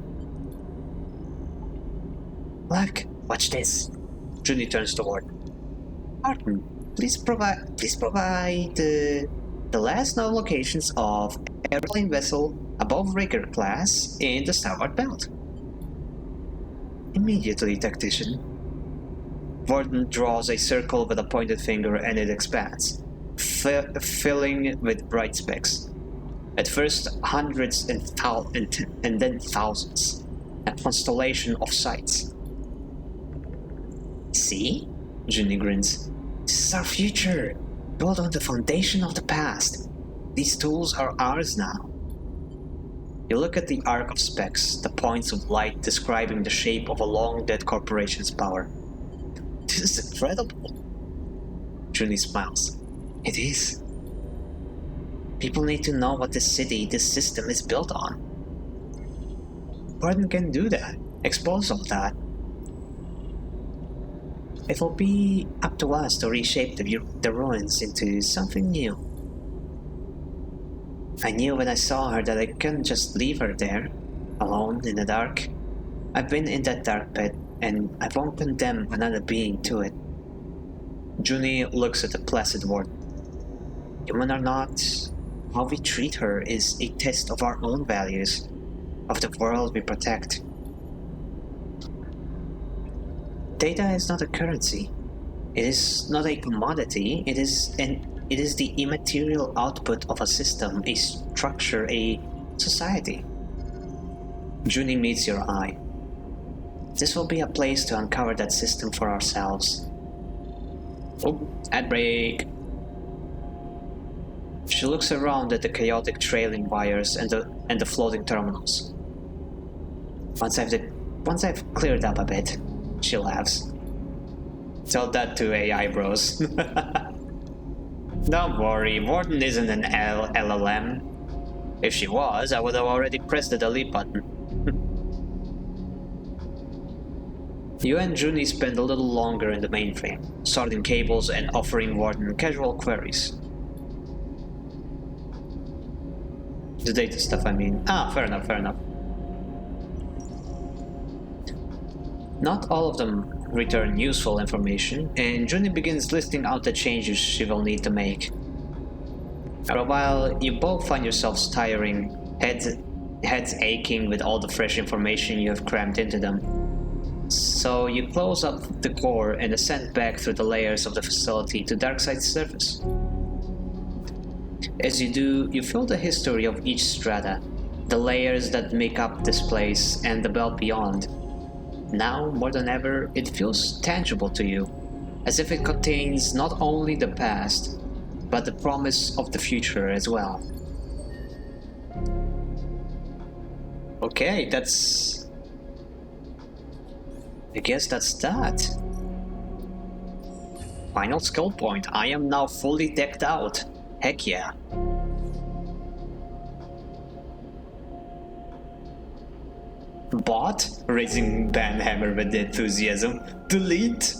Look, watch this. Junie turns toward. Martin, please provide the last known locations of airplane vessel above rigger class in the starboard belt. Immediately, tactician. Warden draws a circle with a pointed finger and it expands, filling with bright specks. At first, hundreds and then thousands. A constellation of sights. See? Junie grins. This is our future, built on the foundation of the past. These tools are ours now. You look at the arc of specks, the points of light describing the shape of a long-dead corporation's power. This is incredible. Junie smiles. It is. People need to know what this city, this system is built on. Gordon can do that. Expose all that. It will be up to us to reshape the ruins into something new. I knew when I saw her that I couldn't just leave her there, alone in the dark. I've been in that dark pit, and I won't condemn another being to it. Junie looks at the placid ward. Human or not, how we treat her is a test of our own values, of the world we protect. Data is not a currency. It is not a commodity. It is the immaterial output of a system, a structure, a society. Junie meets your eye. This will be a place to uncover that system for ourselves. Oh, ad break. She looks around at the chaotic trailing wires and the floating terminals. Once I've cleared up a bit, she laughs. Tell that to AI bros. Don't worry, Warden isn't an LLM. If she was, I would have already pressed the delete button. You and Junie spend a little longer in the mainframe, sorting cables and offering Warden casual queries. The data stuff, I mean. Fair enough. Not all of them return useful information, and Junie begins listing out the changes she will need to make. After a while, you both find yourselves tiring, heads aching with all the fresh information you have crammed into them. So you close up the core and ascend back through the layers of the facility to Darkseid's surface. As you do, you feel the history of each strata, the layers that make up this place and the belt beyond. Now, more than ever, it feels tangible to you, as if it contains not only the past, but the promise of the future as well. Okay, I guess that's that. Final skill point. I am now fully decked out. Heck yeah. Bot? Raising Banhammer with enthusiasm. Delete?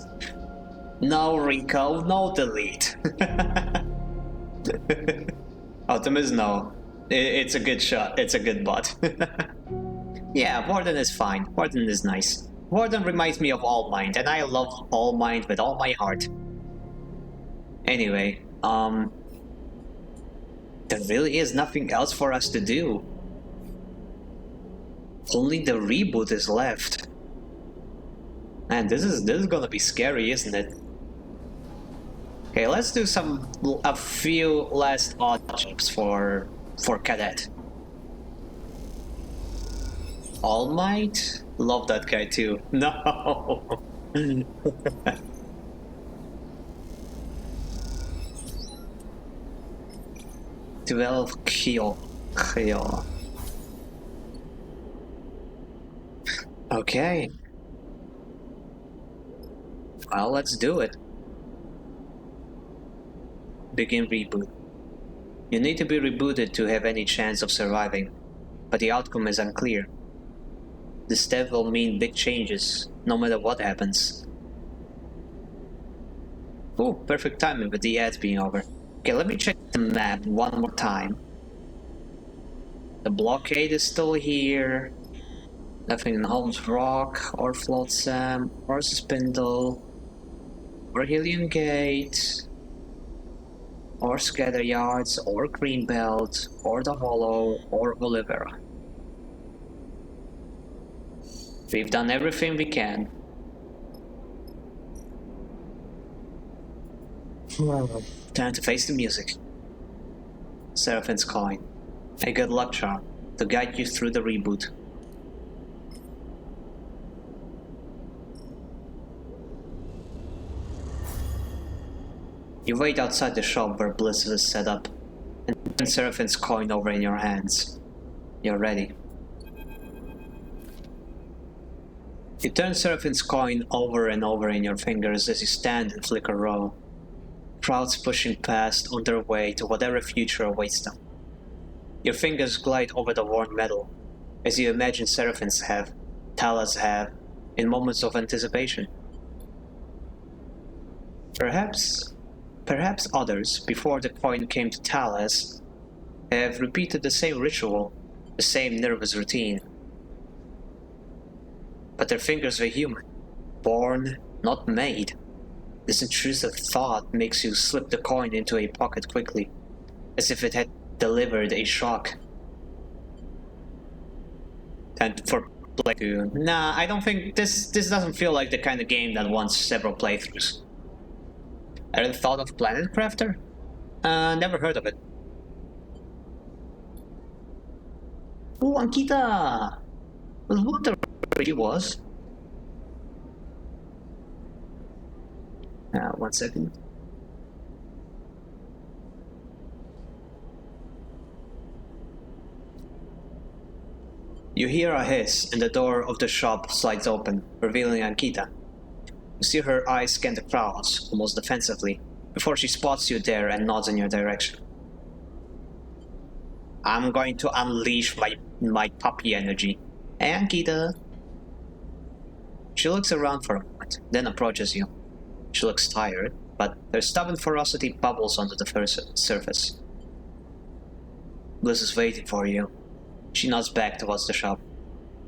No, Rico, no delete. Optimus, no. It's a good shot. It's a good bot. Yeah, Warden is fine. Warden is nice. Warden reminds me of All Mind, and I love All Mind with all my heart. Anyway, there really is nothing else for us to do. Only the reboot is left. Man, this is gonna be scary, isn't it? Okay, let's do a few last odd jobs for Cadet. All Might? Love that guy too. No. 12 kill. Okay. Well, let's do it. Begin reboot. You need to be rebooted to have any chance of surviving, but the outcome is unclear. This step will mean big changes, no matter what happens. Oh, perfect timing with the ads being over. Okay, let me check the map one more time. The blockade is still here. Nothing in Holmes Rock, or Flotsam, or Spindle, or Helium Gate, or Scatter Yards, or Greenbelt, or The Hollow, or Olivera. We've done everything we can. Time to face the music. Seraphine's coin. A good luck charm to guide you through the reboot. You wait outside the shop where Bliss is set up, and turn Seraphine's coin over in your hands. You're ready. You turn Seraphine's coin over and over in your fingers as you stand in Flicker Row. Crowds pushing past on their way to whatever future awaits them. Your fingers glide over the worn metal, as you imagine Seraphins have, Talas have, in moments of anticipation. Perhaps others, before the coin came to Talas, have repeated the same ritual, the same nervous routine. But their fingers were human, born, not made. This intrusive thought makes you slip the coin into a pocket quickly, as if it had delivered a shock. And for playthrough, nah, I don't think this doesn't feel like the kind of game that wants several playthroughs. Ever thought of Planet Crafter? Never heard of it. Oh, Ankita! Was wonder where she was. 1 second. You hear a hiss and the door of the shop slides open, revealing Ankita. You see her eyes scan the crowds, almost defensively, before she spots you there and nods in your direction. I'm going to unleash my puppy energy. Hey, Ankita! She looks around for a moment, then approaches you. She looks tired, but her stubborn ferocity bubbles under the surface. Bliss is waiting for you. She nods back towards the shop,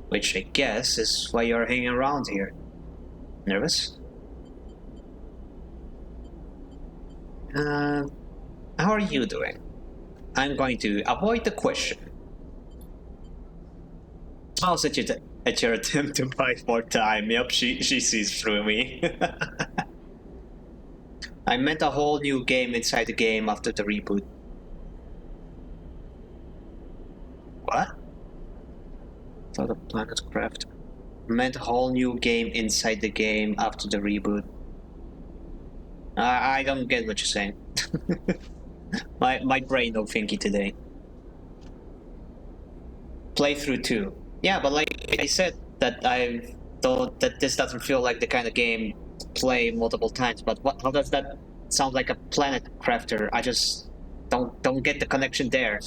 which I guess is why you're hanging around here. Nervous? How are you doing? I'm going to avoid the question. Smiles at your attempt to buy more time. Yep, she sees through me. I meant a whole new game inside the game after the reboot. What? Thought of Planet Craft. Meant a whole new game inside the game after the reboot. I don't get what you're saying. my brain no thinky today. Playthrough 2. Yeah, but like I said, that I thought that this doesn't feel like the kind of game to play multiple times. But how does that sound like a Planet Crafter? I just don't get the connection there.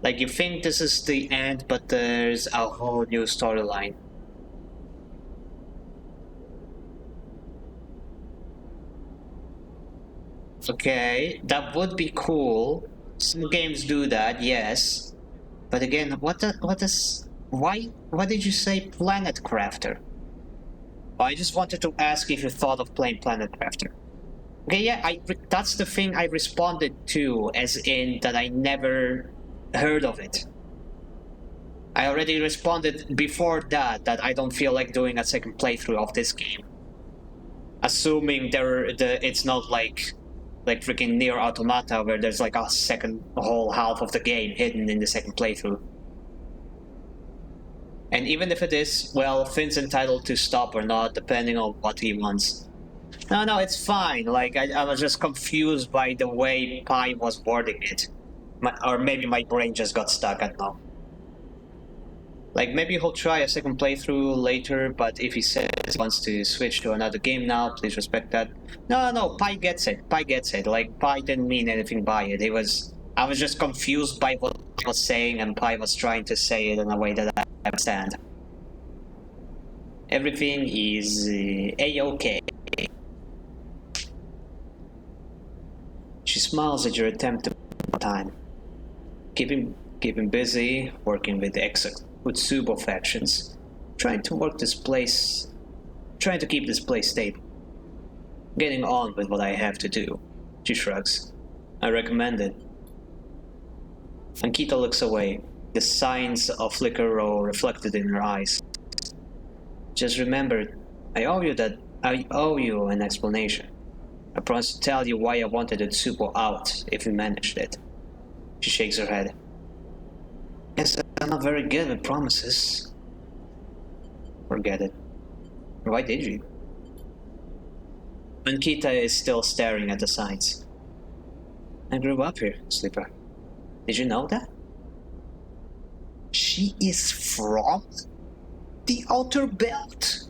Like you think this is the end, but there's a whole new storyline. Okay, that would be cool. Some games do that, yes. But again, why did you say Planet Crafter? I just wanted to ask if you thought of playing Planet Crafter. Okay, yeah, that's the thing I responded to, as in that I never heard of it. I already responded before that I don't feel like doing a second playthrough of this game. Assuming it's not like freaking Near Automata where there's like a whole half of the game hidden in the second playthrough. And even if it is, well, Finn's entitled to stop or not, depending on what he wants. No, it's fine. Like, I was just confused by the way Pi was wording it. Or maybe my brain just got stuck, I don't know. Like, maybe he'll try a second playthrough later, but if he says he wants to switch to another game now, please respect that. No, Pi gets it. Pi gets it. Like, Pi didn't mean anything by it. I was just confused by what he was saying, and Pi was trying to say it in a way that I understand. Everything is A-okay. She smiles at your attempt to time. Keep him busy, working with with Subo factions, trying to work this place, trying to keep this place stable. Getting on with what I have to do. She shrugs. I recommend it. Ankita looks away, the signs of Flicker Row reflected in her eyes. Just remember, I owe you an explanation. I promised to tell you why I wanted Utsubo out if we managed it. She shakes her head. Guess I'm not very good with promises. Forget it. Why did you? Ankita is still staring at the signs. I grew up here, Sleeper. Did you know that? She is from the Outer Belt.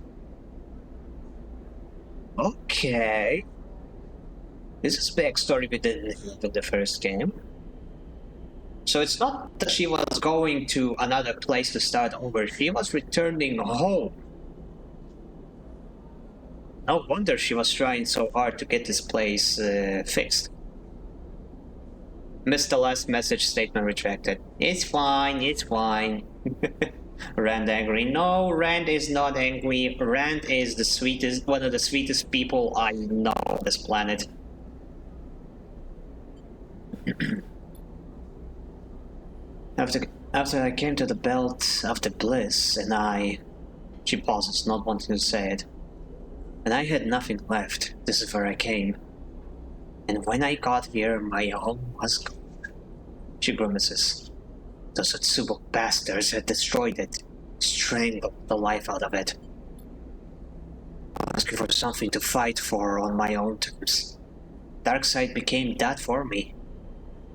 Okay. This is backstory we didn't have in the first game. So it's not that she was going to another place to start over, she was returning home. No wonder she was trying so hard to get this place fixed. Missed the last message, statement retracted. It's fine, it's fine. Rand angry. No, Rand is not angry. Rand is the sweetest, one of the sweetest people I know on this planet. After I came to the belt after Bliss, and she pauses, not wanting to say it. And I had nothing left. This is where I came. And when I got here, my home was gone. She grimaces. Those Utsubo bastards had destroyed it, strangled the life out of it. Asking for something to fight for on my own terms. Darkseid became that for me.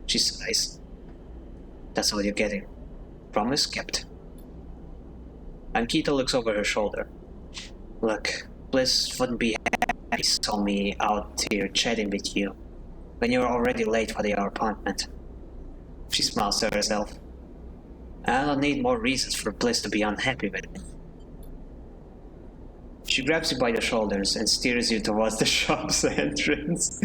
She sighs. That's all you're getting. Promise kept. Ankita looks over her shoulder. Look, Bliss wouldn't be happy to saw me out here chatting with you when you're already late for your appointment. She smiles to herself. I don't need more reasons for Bliss to be unhappy with me. She grabs you by the shoulders and steers you towards the shop's entrance.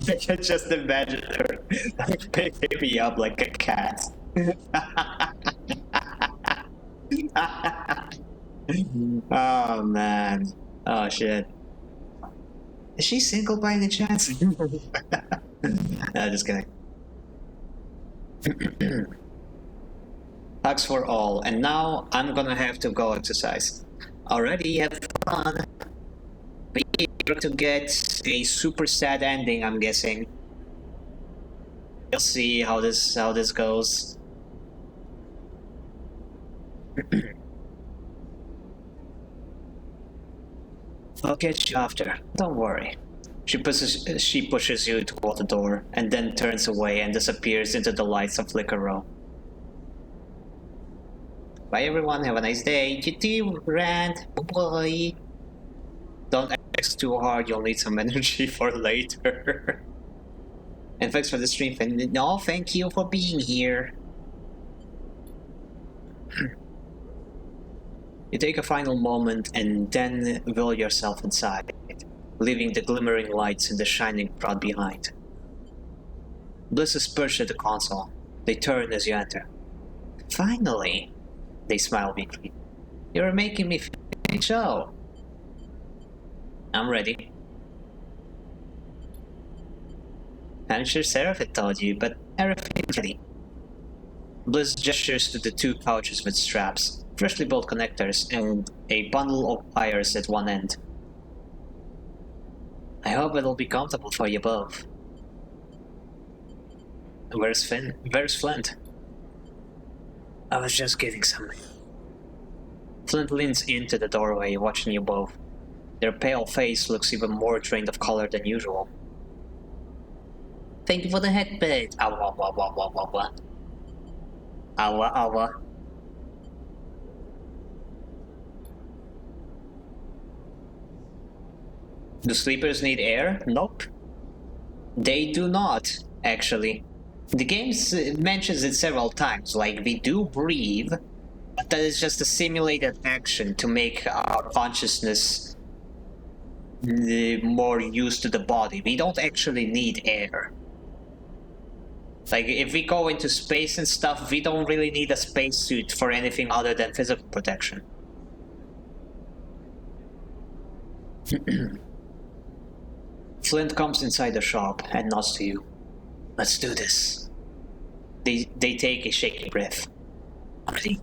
I can just imagine her picking me up like a cat. Oh man. Oh shit. Is she single by any chance? No, just kidding. Hugs for all, and now I'm gonna have to go exercise. Already have fun. Be here to get a super sad ending, I'm guessing. We'll see how this goes. I'll catch you after. Don't worry. She pushes you toward the door, and then turns away and disappears into the lights of Flicker Row. Bye everyone, have a nice day. You too, Rand. Bye. Don't ask too hard, you'll need some energy for later. And thanks for the stream, and no, thank you for being here. You take a final moment and then will yourself inside, leaving the glimmering lights in the shining crowd behind. Bliss is perched at the console. They turn as you enter. Finally! They smile weakly. You're making me feel so. I'm ready. I'm sure Seraphit told you, but everything's ready. Bliss gestures to the two pouches with straps, freshly built connectors, and a bundle of wires at one end. I hope it'll be comfortable for you both. Where's Finn? Where's Flint? I was just getting something. Flint leans into the doorway, watching you both. Their pale face looks even more drained of color than usual. Thank you for the headband. Awa, awa, awa, awa. Awa, awa. Do sleepers need air? Nope. They do not, actually. The game mentions it several times, like we do breathe, but that is just a simulated action to make our consciousness more used to the body. We don't actually need air. Like, if we go into space and stuff, we don't really need a spacesuit for anything other than physical protection. Flint comes inside the shop and nods to you. Let's do this. They take a shaky breath. I'm ready.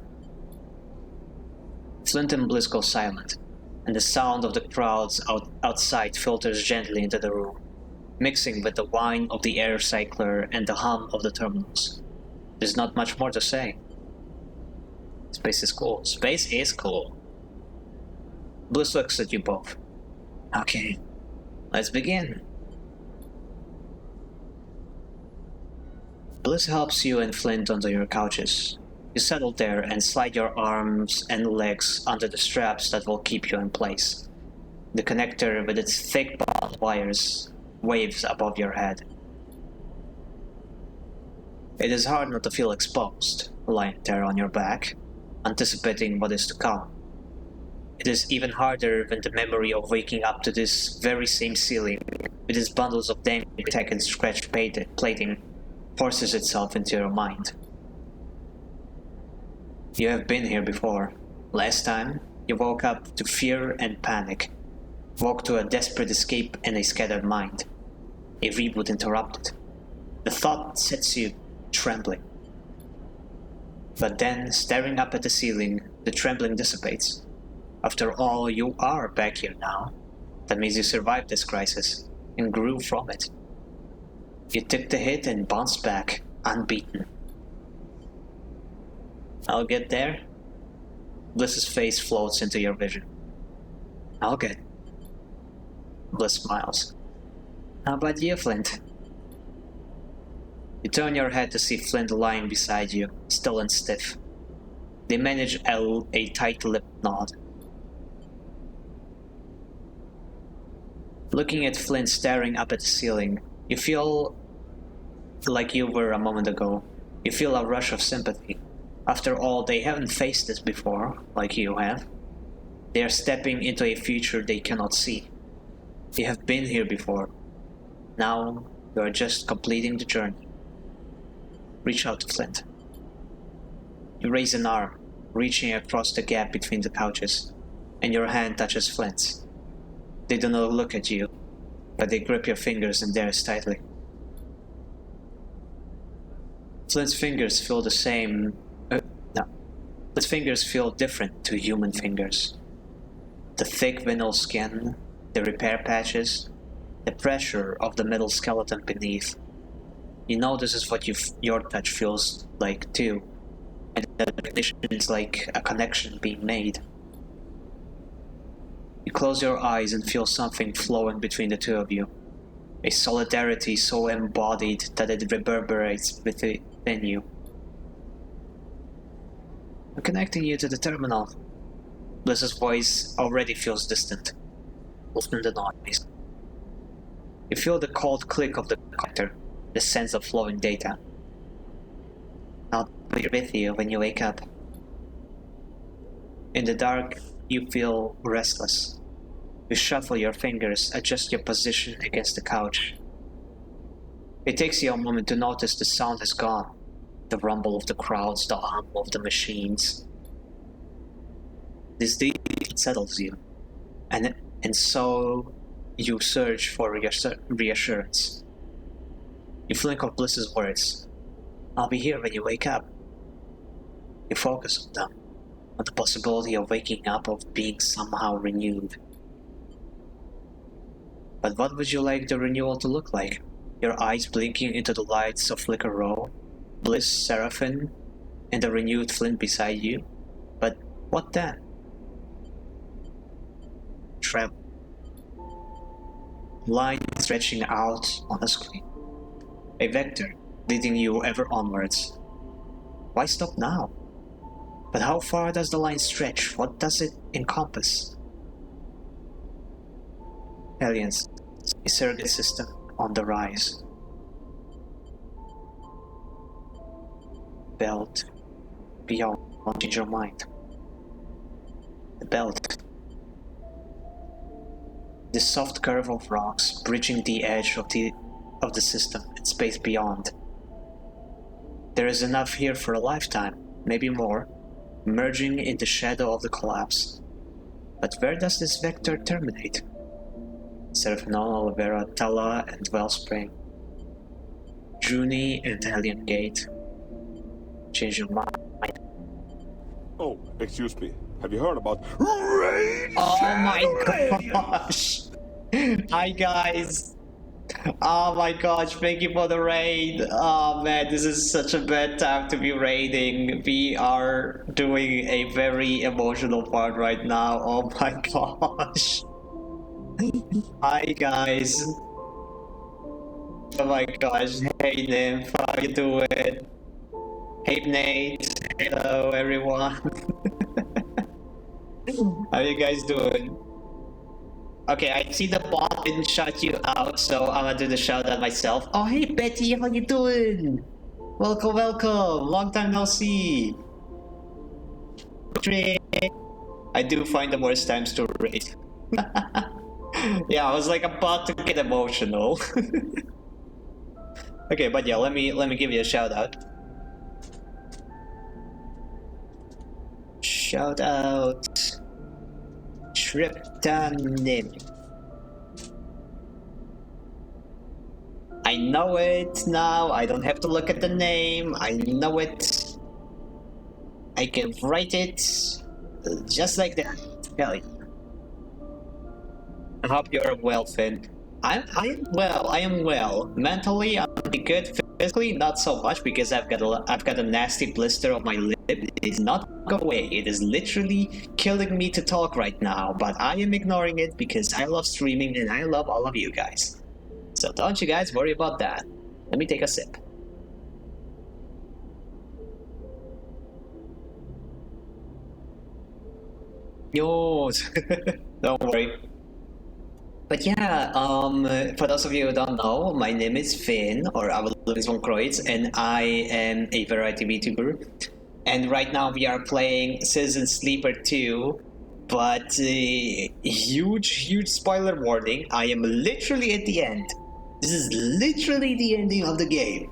Flint and Bliss go silent, and the sound of the crowds outside filters gently into the room, mixing with the whine of the air cycler and the hum of the terminals. There's not much more to say. Space is cool. Space is cool. Bliss looks at you both. Okay, let's begin. Bliss helps you and Flint onto your couches. You settle there and slide your arms and legs under the straps that will keep you in place. The connector with its thick barbed wires waves above your head. It is hard not to feel exposed, lying there on your back, anticipating what is to come. It is even harder when the memory of waking up to this very same ceiling, with its bundles of dangling tech and scratched plating, forces itself into your mind. You have been here before. Last time, you woke up to fear and panic, woke to a desperate escape and a scattered mind. A reboot interrupted. The thought sets you trembling. But then, staring up at the ceiling, the trembling dissipates. After all, you are back here now. That means you survived this crisis and grew from it. You took the hit and bounced back, unbeaten. I'll get there. Bliss's face floats into your vision. I'll get. Bliss smiles. How about you, Flint? You turn your head to see Flint lying beside you, still and stiff. They manage a tight-lipped nod. Looking at Flint staring up at the ceiling, you feel like you were a moment ago. You feel a rush of sympathy. After all, they haven't faced this before, like you have. They are stepping into a future they cannot see. They have been here before. Now, you are just completing the journey. Reach out to Flint. You raise an arm, reaching across the gap between the couches, and your hand touches Flint's. They do not look at you, but they grip your fingers in theirs tightly. Flint's fingers feel the same. Flint's fingers feel different to human fingers. The thick vinyl skin, the repair patches, the pressure of the metal skeleton beneath. You know this is what your touch feels like too, and the recognition is like a connection being made. You close your eyes and feel something flowing between the two of you. A solidarity so embodied that it reverberates within you. I'm connecting you to the terminal. Bliss's voice already feels distant. Listen to the noise. You feel the cold click of the connector, the sense of flowing data. I'll be with you when you wake up. In the dark, you feel restless. You shuffle your fingers, adjust your position against the couch. It takes you a moment to notice the sound is gone. The rumble of the crowds, the hum of the machines. This deep settles you, and so you search for reassurance. You think of Bliss's words. I'll be here when you wake up. You focus on them, on the possibility of waking up, of being somehow renewed. But what would you like the renewal to look like? Your eyes blinking into the lights of Flicker Row, Bliss, Seraphim, and the renewed Flint beside you? But what then? Travel. Line stretching out on the screen. A vector leading you ever onwards. Why stop now? But how far does the line stretch? What does it encompass? Aliens, a surrogate system on the rise. Belt beyond, won't change your mind. The belt. The soft curve of rocks bridging the edge of the system and space beyond. There is enough here for a lifetime, maybe more, merging in the shadow of the collapse. But where does this vector terminate? Seraphim, Olivera, Tala, and Wellspring. Junie and Hellion Gate. Change your mind. Oh, excuse me. Have you heard about Raid Oh my Shadow? gosh! Hi guys! Oh my gosh, thank you for the raid! Oh man, this is such a bad time to be raiding. We are doing a very emotional part right now. Oh my gosh! Hi guys! Oh my gosh, hey Nymph, how you doing? Hey Nate, hello everyone. How you guys doing? Okay, I see the bot didn't shout you out, so I'm gonna do the shout out myself. Oh hey Betty, how you doing? Welcome, welcome. Long time no see. I do find the worst times to raid. Yeah, I was like about to get emotional. Okay, but yeah, let me give you a shout out. Shout out Triptanim. I know it now. I don't have to look at the name. I know it. I can write it just like that. Hell yeah. I hope you're well, Finn. I am well. I am well. Mentally, I'm pretty good. Physically, not so much because I've got a nasty blister on my lip. It is not go away. It is literally killing me to talk right now. But I am ignoring it because I love streaming and I love all of you guys. So don't you guys worry about that. Let me take a sip. Yo, don't worry. But yeah, for those of you who don't know, my name is Finn, or Louis von Kreutz, and I am a variety VTuber. And right now we are playing Citizen Sleeper 2, but huge spoiler warning, I am literally at the end. This is literally the ending of the game.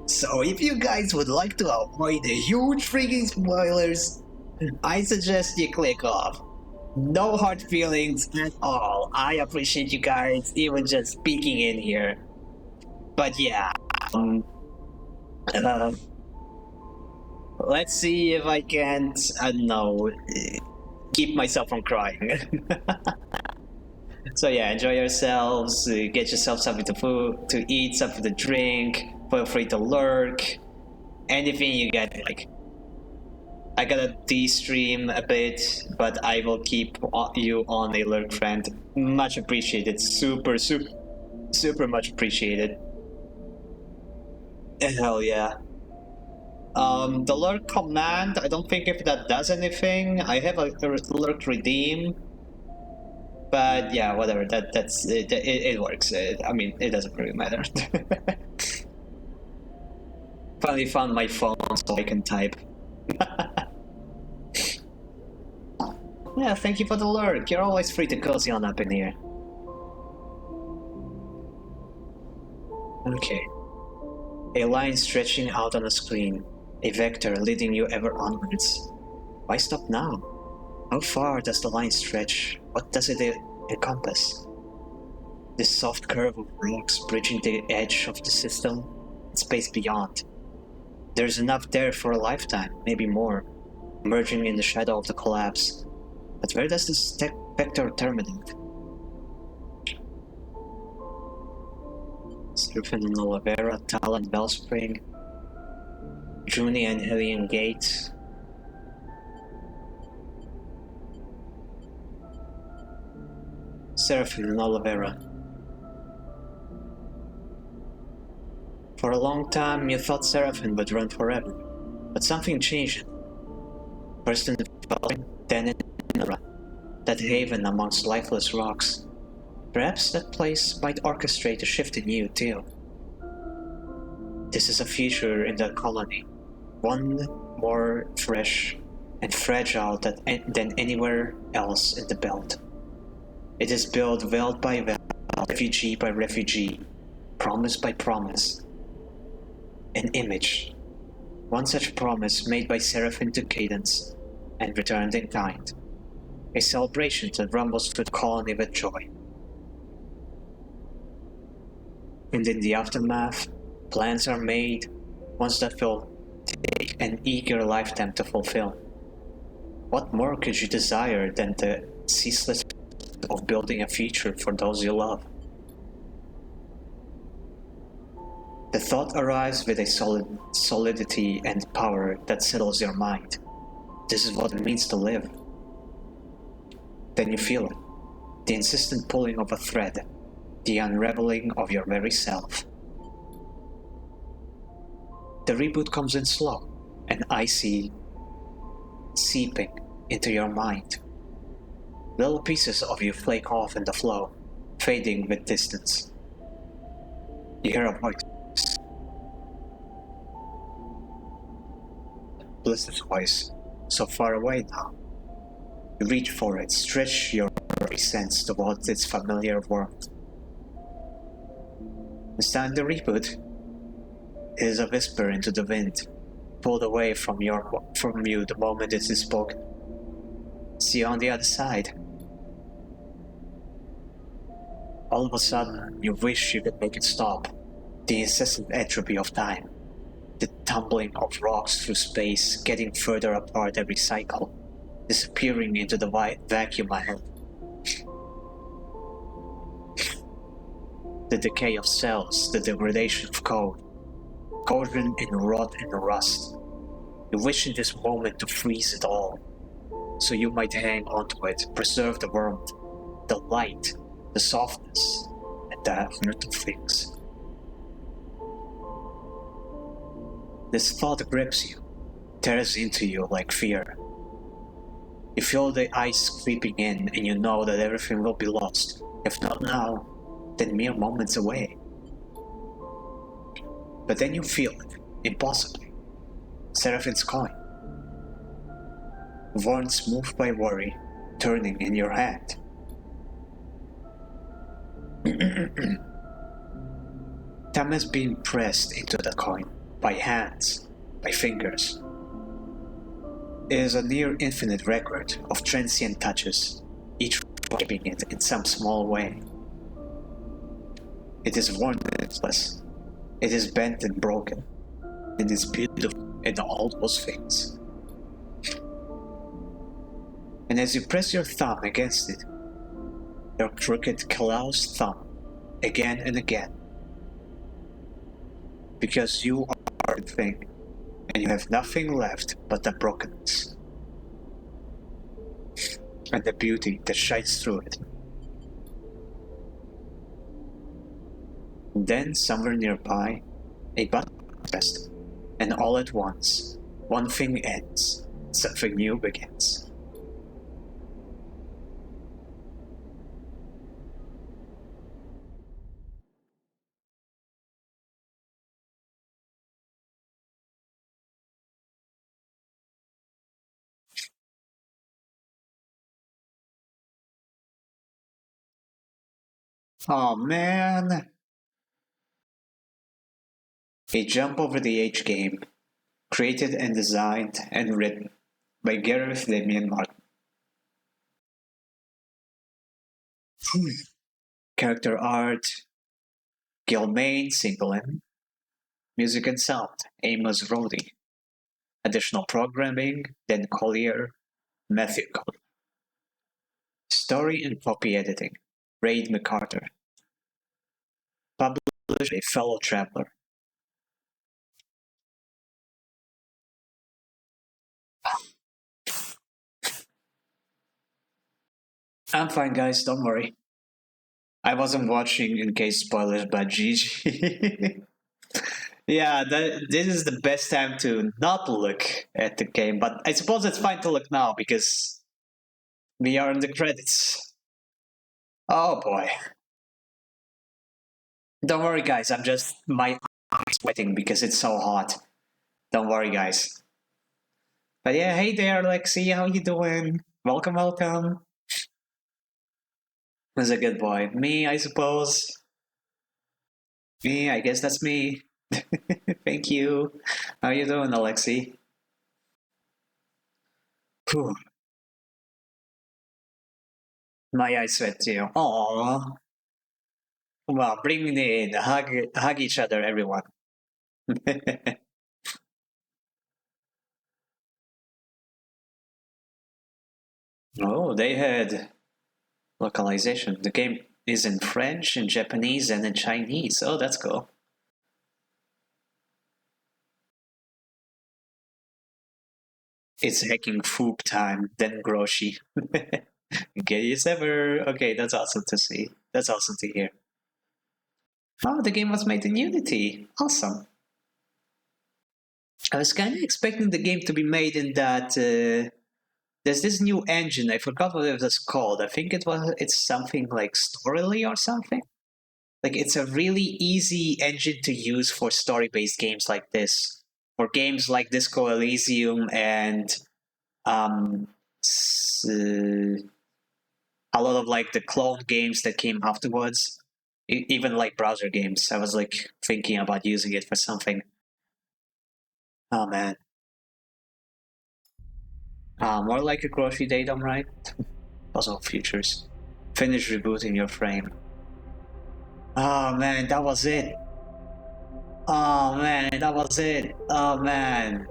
So if you guys would like to avoid the huge freaking spoilers, I suggest you click off. No hard feelings at all. I appreciate you guys even just speaking in here. But yeah, let's see if I can't, I don't know, keep myself from crying. So yeah, enjoy yourselves, get yourself something to eat, something to drink, feel free to lurk, anything you get like. I gotta de-stream a bit, but I will keep you on a lurk, friend. Much appreciated, super much appreciated. Hell yeah. The lurk command, I don't think if that does anything. I have a lurk redeem, but yeah, whatever. It works. I mean, it doesn't really matter. Finally found my phone so I can type. Yeah, thank you for the lurk. You're always free to cozy on up in here. Okay. A line stretching out on a screen. A vector leading you ever onwards. Why stop now? How far does the line stretch? What does it encompass? This soft curve of rocks bridging the edge of the system, and space beyond. There's enough there for a lifetime, maybe more, merging in the shadow of the collapse. But where does this vector terminate? Sleepin and Olivera, Tal and Wellspring, Junie and Hellion Gate. Seraphim and Olivera. For a long time, you thought Seraphim would run forever, but something changed. First in the valley, then in that haven amongst lifeless rocks. Perhaps that place might orchestrate a shift in you, too. This is a feature in the colony, one more fresh and fragile than anywhere else in the belt. It is built veld by veld, refugee by refugee, promise by promise. An image One such promise made by Seraphim to Cadence and returned in kind. A celebration that rumbles through the colony with joy. And in the aftermath, plans are made, ones that will take an eager lifetime to fulfill. What more could you desire than the ceaseless of building a future for those you love? The thought arrives with a solidity and power that settles your mind. This is what it means to live. Then you feel it, the insistent pulling of a thread, the unraveling of your very self. The reboot comes in slow and icy, seeping into your mind. Little pieces of you flake off in the flow, fading with distance. You hear a voice. Bliss's voice, so far away now. You reach for it, stretch your sense towards its familiar world. This time the reboot is a whisper into the wind, pulled away from you the moment it is spoken. See you on the other side. All of a sudden, you wish you could make it stop. The incessant entropy of time. The tumbling of rocks through space, getting further apart every cycle. Disappearing into the vacuum ahead. The decay of cells, the degradation of code. Corrosion in rot and rust. You wish in this moment to freeze it all. So you might hang onto it, preserve the world. The light, the softness, and the hurt of things. This thought grips you, tears into you like fear. You feel the ice creeping in and you know that everything will be lost, if not now, then mere moments away. But then you feel it, impossibly. Seraphim's coin. Worn smooth by worry, turning in your hand. Time has been pressed into the coin, by hands, by fingers. It is a near infinite record of transient touches, each shaping it in some small way. It is worn and useless. It is bent and broken. It is beautiful in all those things. And as you press your thumb against it, your crooked, calloused thumb, again and again, because you are the thing, and you have nothing left but the brokenness and the beauty that shines through it. And then, somewhere nearby, a button is pressed, and all at once, one thing ends, something new begins. Oh man! A jump over the age game, created and designed and written by Gareth Damian Martin. Character art, Gilmaine Singleton. Music and sound, Amos Rody. Additional programming, Dan Collier, Matthew Collier. Story and copy editing, Raid McCarter. Published a fellow traveler. I'm fine, guys, don't worry. I wasn't watching in case spoilers, but GG. Yeah, this is the best time to not look at the game, but I suppose it's fine to look now because we are in the credits. Oh boy. Don't worry, guys, I'm just my eyes sweating because it's so hot. Don't worry, guys. But yeah, hey there, Lexi, how you doing? Welcome, welcome. Who's a good boy? Me, I suppose. Me, I guess that's me. Thank you. How you doing, Alexi? Whew, my eyes sweat too. Aww. Well, bring me in. Hug each other, everyone. Oh, they had localization. The game is in French, in Japanese, and in Chinese. Oh, that's cool. It's hacking food time, then Groshi. Gay as ever. Okay, that's awesome to see. That's awesome to hear. Oh, the game was made in Unity. Awesome. I was kind of expecting the game to be made in that. There's this new engine. I forgot what it was called. I think It's something like Storyly or something. Like it's a really easy engine to use for story-based games like this, for games like Disco Elysium and um, a lot of like the clone games that came afterwards, even like browser games. I was like thinking about using it for something. Oh man, more like a grocery datum, right? Puzzle features. Finish rebooting your frame. Oh man, that was it. Oh man, that was it. Oh man.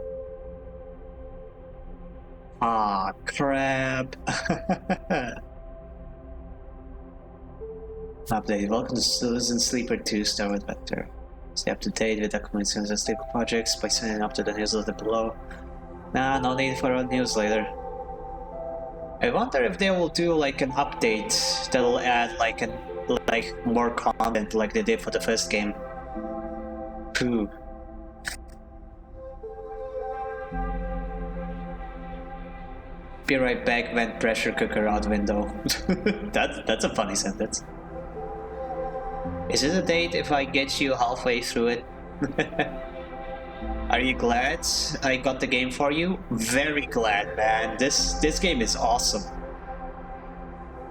Ah, crap. Update. Welcome to Citizen Sleeper 2 Star with Vector. Stay up to date with documents and stable projects by signing up to the newsletter below. Nah, no need for a newsletter. I wonder if they will do like an update that'll add like more content like they did for the first game. Phew. Be right back, vent pressure cooker out window. That's a funny sentence. Is it a date if I get you halfway through it? Are you glad I got the game for you? Very glad, man. This game is awesome.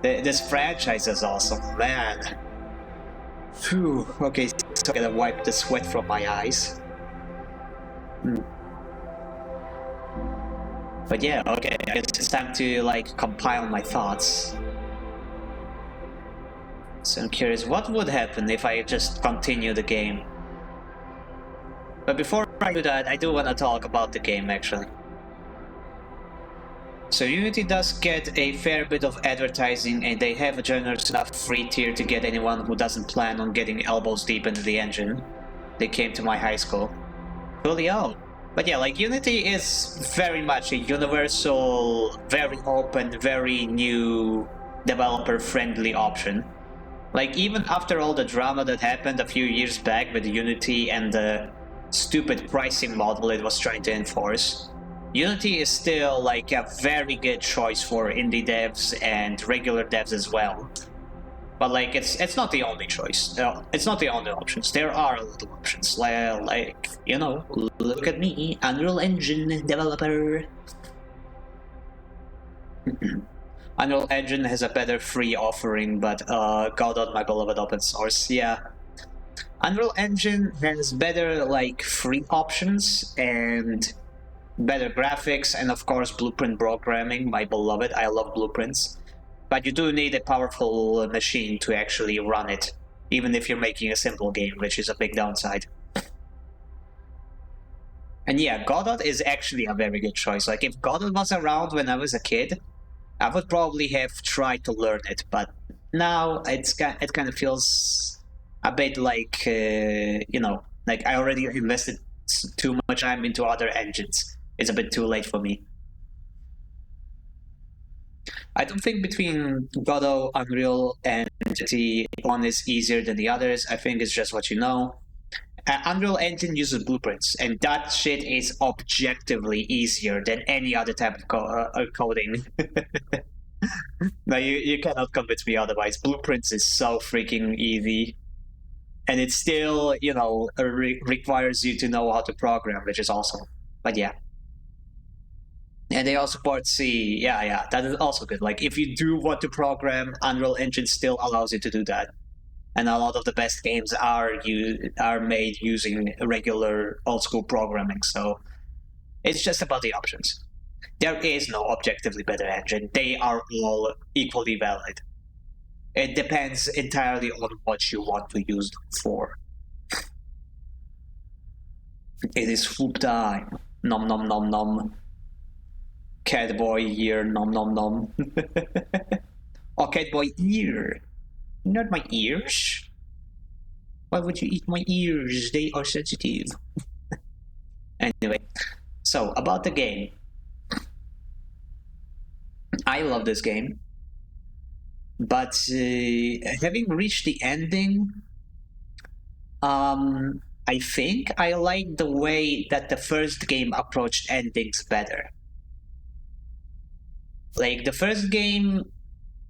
This franchise is awesome, man. Phew. Okay, so I'm gonna wipe the sweat from my eyes. But yeah, okay, I guess it's time to like compile my thoughts. So I'm curious, what would happen if I just continue the game? But before I do that, I do want to talk about the game actually. So Unity does get a fair bit of advertising and they have a generous enough free tier to get anyone who doesn't plan on getting elbows deep into the engine. They came to my high school. Coolio. But yeah, like Unity is very much a universal, very open, very new, developer-friendly option. Like even after all the drama that happened a few years back with Unity and the stupid pricing model it was trying to enforce, Unity is still like a very good choice for indie devs and regular devs as well. But like it's not the only choice. It's not the only options. There are a lot of options. Like you know, look at me, Unreal Engine developer. Unreal Engine has a better free offering, but Godot, my beloved open source, yeah. Unreal Engine has better like free options and better graphics, and of course blueprint programming, my beloved. I love blueprints. But you do need a powerful machine to actually run it, even if you're making a simple game, which is a big downside. And yeah, Godot is actually a very good choice. Like, if Godot was around when I was a kid, I would probably have tried to learn it, but now it kind of feels a bit like, you know, like I already invested too much time into other engines. It's a bit too late for me. I don't think between Godot, Unreal, and Unity, one is easier than the others. I think it's just what you know. Unreal Engine uses blueprints, and that shit is objectively easier than any other type of coding. No, you cannot convince me otherwise. Blueprints is so freaking easy. And it still, you know, requires you to know how to program, which is awesome. But yeah. And they also support C. Yeah, yeah, that is also good. Like, if you do want to program, Unreal Engine still allows you to do that. and a lot of the best games are made using regular old school programming. So it's just about the options. There is no objectively better engine. They are all equally valid. It depends entirely on what you want to use them for. It is food time. Nom nom nom nom. Catboy here. Nom nom nom. Oh, catboy ear. Not my ears. Why would you eat my ears? They are sensitive. Anyway, so about the game. I love this game, but having reached the ending, I think I like the way that the first game approached endings better. Like the first game,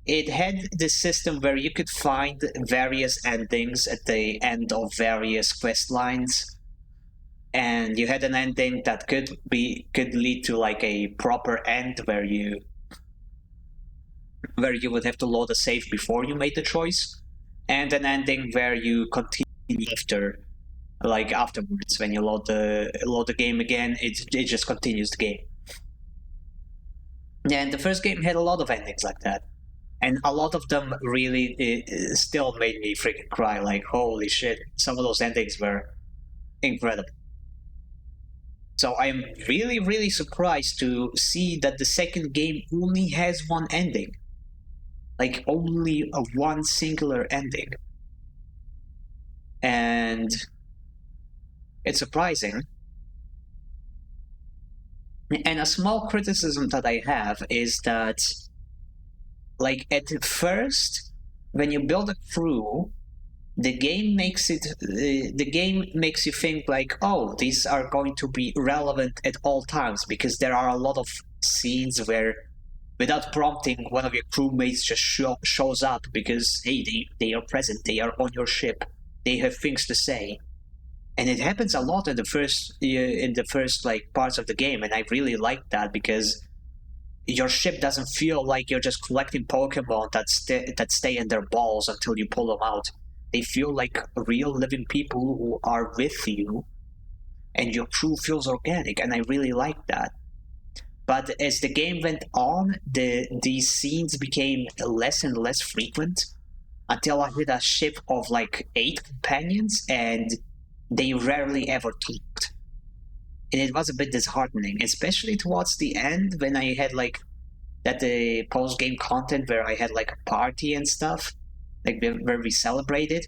it had this system where you could find various endings at the end of various quest lines, and you had an ending that could lead to like a proper end where you would have to load a save before you made the choice, and an ending where you continue afterwards when you load the game again. It just continues the game. And the first game had a lot of endings like that, and a lot of them really still made me freaking cry. Like holy shit, some of those endings were incredible. So I'm really, really surprised to see that the second game only has one ending. Like only a one singular ending. And it's surprising. And a small criticism that I have is that, like, at first, when you build a crew, the game makes you think like, oh, these are going to be relevant at all times, because there are a lot of scenes where, without prompting, one of your crewmates just shows up because hey, they are present, they are on your ship, they have things to say. And it happens a lot in the first like parts of the game, and I really like that, because your ship doesn't feel like you're just collecting Pokemon that stay in their balls until you pull them out. They feel like real living people who are with you, and your crew feels organic, and I really like that. But as the game went on, these scenes became less and less frequent until I hit a ship of like 8 companions, and they rarely ever talked. And it was a bit disheartening, especially towards the end when I had like that the post game content where I had like a party and stuff, like where we celebrated.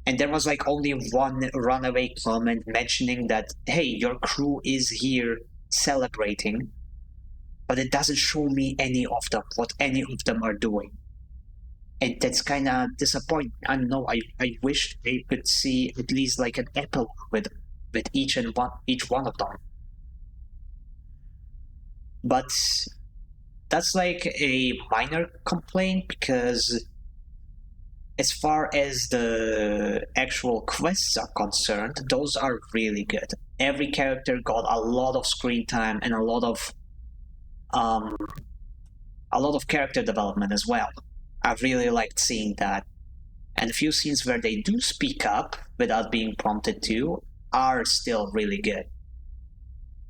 And there was like only one runaway comment mentioning that, hey, your crew is here celebrating, but it doesn't show me any of them, what any of them are doing. And that's kind of disappointing. I don't know. I wish they could see at least like an epilogue with each one of them. But that's like a minor complaint, because as far as the actual quests are concerned, those are really good. Every character got a lot of screen time and a lot of character development as well. I really liked seeing that. And a few scenes where they do speak up without being prompted to are still really good.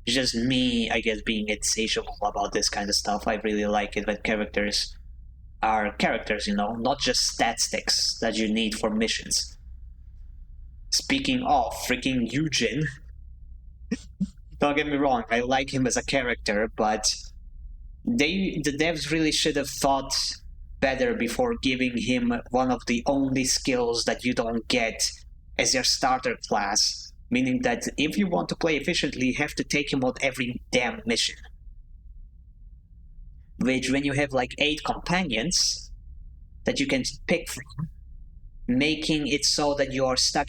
It's just me, I guess, being insatiable about this kind of stuff. I really like it when characters are characters, not just statistics that you need for missions. Speaking of freaking Eugen, don't get me wrong, I like him as a character, but the devs really should have thought better before giving him one of the only skills that you don't get as your starter class, meaning that if you want to play efficiently, you have to take him on every damn mission. Which, when you have like 8 companions that you can pick from, making it so that you are stuck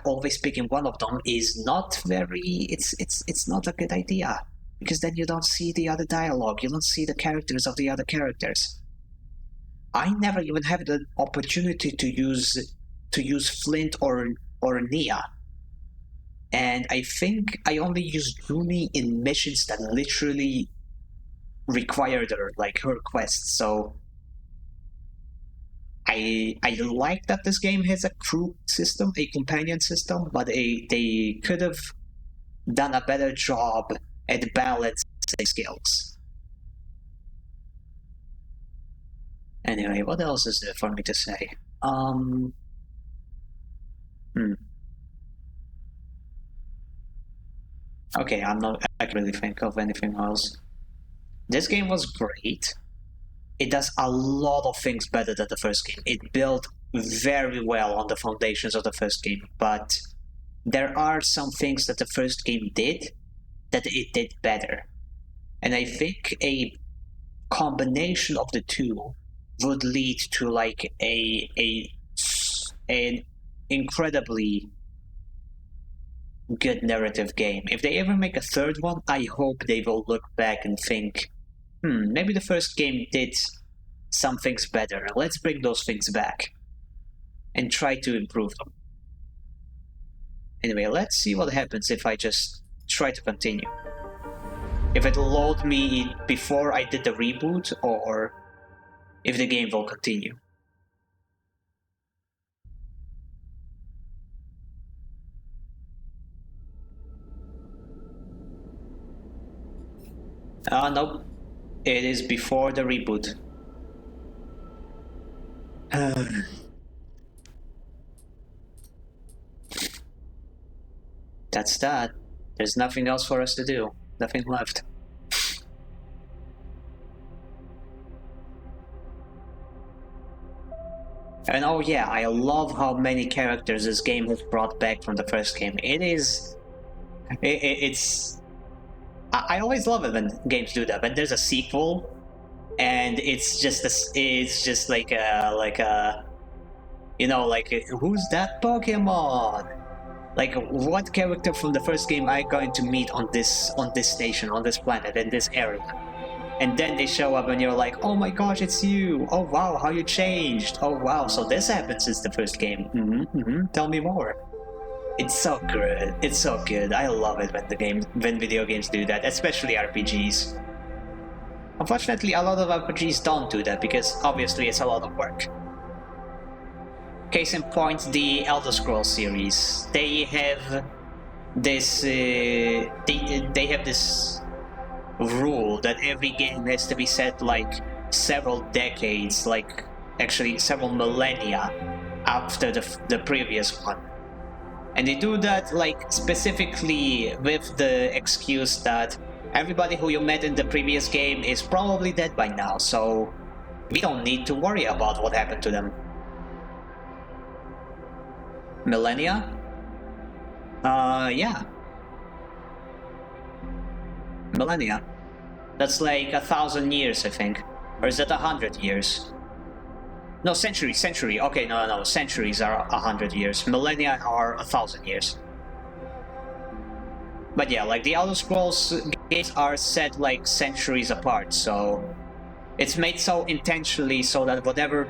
always picking one of them is not very. It's not a good idea, because then you don't see the other dialogue, you don't see the characters of the other characters. I never even had the opportunity to use Flint or Nia. And I think I only used Rooney in missions that literally required her, like her quests. So I I like that this game has a crew system, a companion system, but they could have done a better job at balancing skills. Anyway, what else is there for me to say? Hmm. Okay, I can't really think of anything else. This game was great. It does a lot of things better than the first game. It built very well on the foundations of the first game, but there are some things that the first game did that it did better. And I think a combination of the two would lead to like an incredibly good narrative game. If they ever make a third one, I hope they will look back and think, maybe the first game did some things better. Let's bring those things back and try to improve them. Anyway, let's see what happens if I just try to continue. If it'll load me before I did the reboot, or if the game will continue. Nope. It is before the reboot. That's that. There's nothing else for us to do. Nothing left. And oh yeah, I love how many characters this game has brought back from the first game. It's... I always love it when games do that. When there's a sequel, and it's just like a who's that Pokemon? Like, what character from the first game am I going to meet on this station, on this planet, in this area? And then they show up and you're like, oh my gosh, it's you! Oh wow, how you changed! Oh wow, so this happened since the first game. Tell me more. It's so good. It's so good. I love it when video games do that, especially RPGs. Unfortunately, a lot of RPGs don't do that because obviously it's a lot of work. Case in point, the Elder Scrolls series. They have this. They have this rule that every game has to be set like several decades, like actually several millennia after the previous one. And they do that like specifically with the excuse that everybody who you met in the previous game is probably dead by now, so we don't need to worry about what happened to them. Millennia? Yeah. Millennia. That's like 1,000 years, I think. Or is that 100 years? No, century. Okay, no. Centuries are 100 years. Millennia are 1,000 years. But yeah, like the Elder Scrolls games are set like centuries apart, so it's made so intentionally so that whatever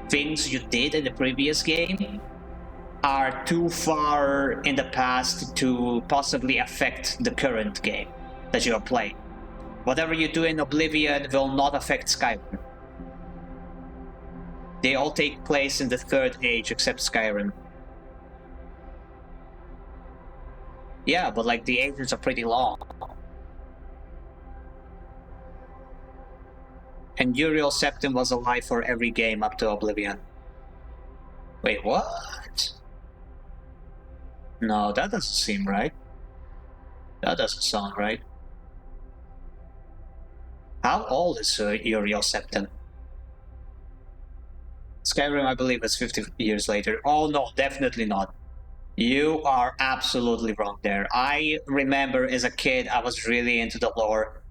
things you did in the previous game are too far in the past to possibly affect the current game that you are playing. Whatever you do in Oblivion will not affect Skyrim. They all take place in the Third Age except Skyrim. Yeah, but like the ages are pretty long. And Uriel Septim was alive for every game up to Oblivion. Wait, what? No, that doesn't seem right. That doesn't sound right. How old is Uriel Septim? Skyrim, I believe, is 50 years later. Oh no, definitely not. You are absolutely wrong there. I remember as a kid, I was really into the lore.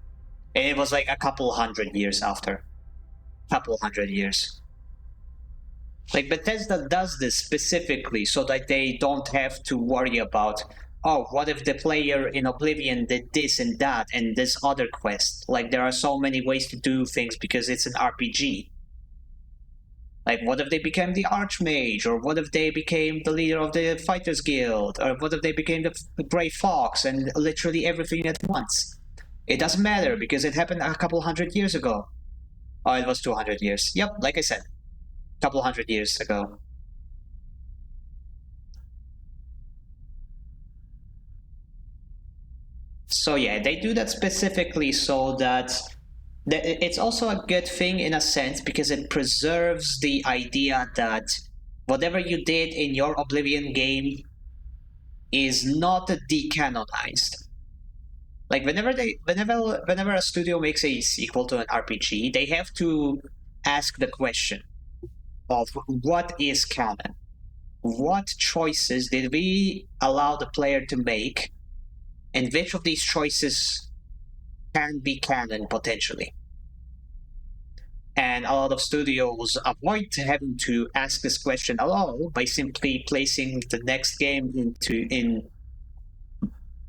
And it was like a couple hundred years after. Couple hundred years. Like, Bethesda does this specifically so that they don't have to worry about, oh, what if the player in Oblivion did this and that and this other quest? Like, there are so many ways to do things because it's an RPG. Like, what if they became the Archmage? Or what if they became the leader of the Fighters Guild? Or what if they became the Grey Fox and literally everything at once? It doesn't matter because it happened a couple hundred years ago. Oh, it was 200 years. Yep, like I said. couple hundred years ago. So yeah, they do that specifically so that it's also a good thing in a sense because it preserves the idea that whatever you did in your Oblivion game is not decanonized. Like whenever a studio makes a sequel to an RPG, they have to ask the question of what is canon? What choices did we allow the player to make, and which of these choices can be canon potentially? And a lot of studios avoid having to ask this question at all by simply placing the next game in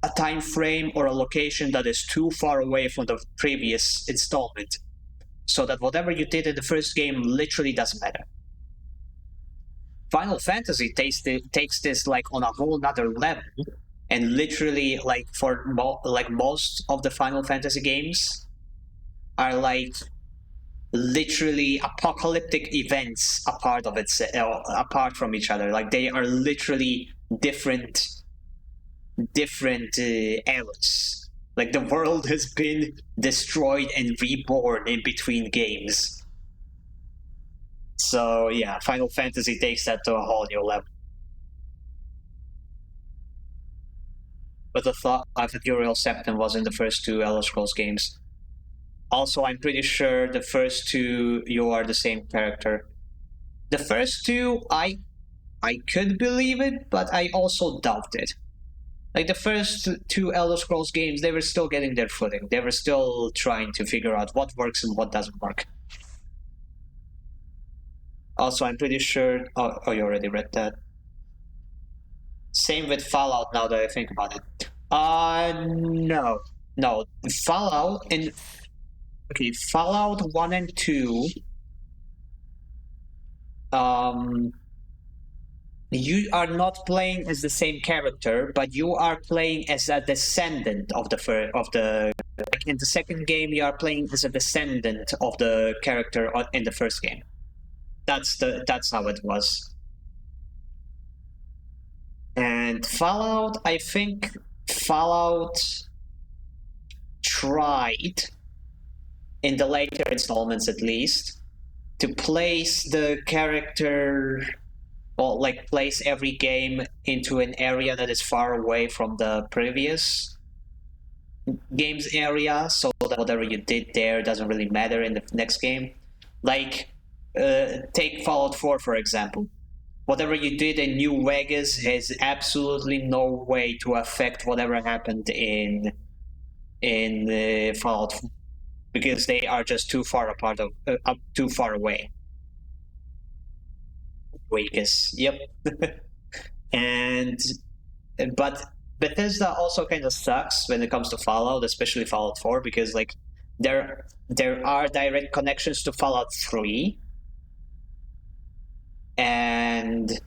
a time frame or a location that is too far away from the previous installment, so that whatever you did in the first game literally doesn't matter. Final Fantasy takes this like on a whole nother level, and literally like like most of the Final Fantasy games are like literally apocalyptic events apart from each other. Like they are literally different eras. Like the world has been destroyed and reborn in between games. So yeah, Final Fantasy takes that to a whole new level. But the thought of Uriel Septim was in the first two Elder Scrolls games. Also, I'm pretty sure the first two you are the same character. The first two, I could believe it, but I also doubt it. Like the first two Elder Scrolls games, they were still getting their footing. They were still trying to figure out what works and what doesn't work. Also, I'm pretty sure. Oh, you already read that. Same with Fallout. Now that I think about it. No, no. Fallout and okay, Fallout 1 and 2. Um, you are not playing as the same character, but you are playing as a descendant of the. Like in the second game, you are playing as a descendant of the character in the first game. That's how it was. And Fallout, I think Fallout tried in the later installments at least to place the character, well, like place every game into an area that is far away from the previous game's area, so that whatever you did there doesn't really matter in the next game. Like take Fallout 4 for example. Whatever you did in New Vegas has absolutely no way to affect whatever happened in Fallout, because they are just too far apart too far away. Vegas, yep. And but Bethesda also kind of sucks when it comes to Fallout, especially Fallout 4, because like there are direct connections to Fallout 3, and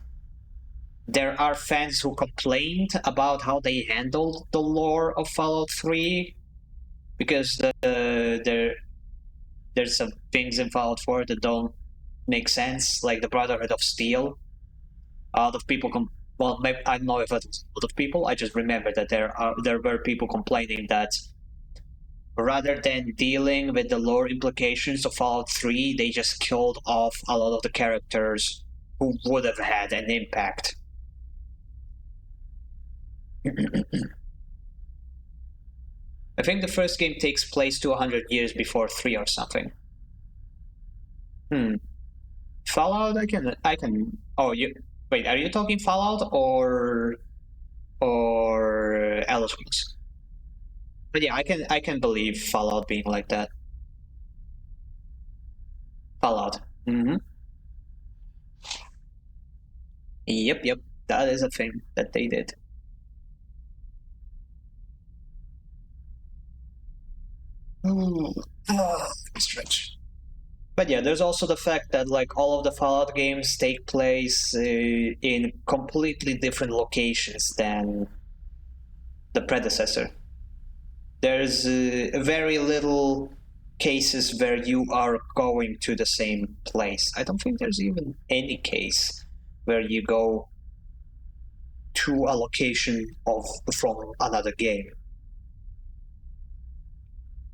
there are fans who complained about how they handled the lore of Fallout 3, because there's some things in Fallout 4 that don't make sense, like the Brotherhood of Steel. A lot of people well, maybe, I don't know if it's a lot of people. I just remember that there were people complaining that rather than dealing with the lore implications of Fallout 3, they just killed off a lot of the characters who would have had an impact. I think the first game takes place 200 years before 3 or something. Fallout, I can. Oh, you wait. Are you talking Fallout or Elder Scrolls? But yeah, I can believe Fallout being like that. Fallout. Mm-hmm. Yep, yep. That is a thing that they did. Stretch. But yeah, there's also the fact that like all of the Fallout games take place in completely different locations than the predecessor. There's very little cases where you are going to the same place. I don't think there's even any case where you go to a location of from another game.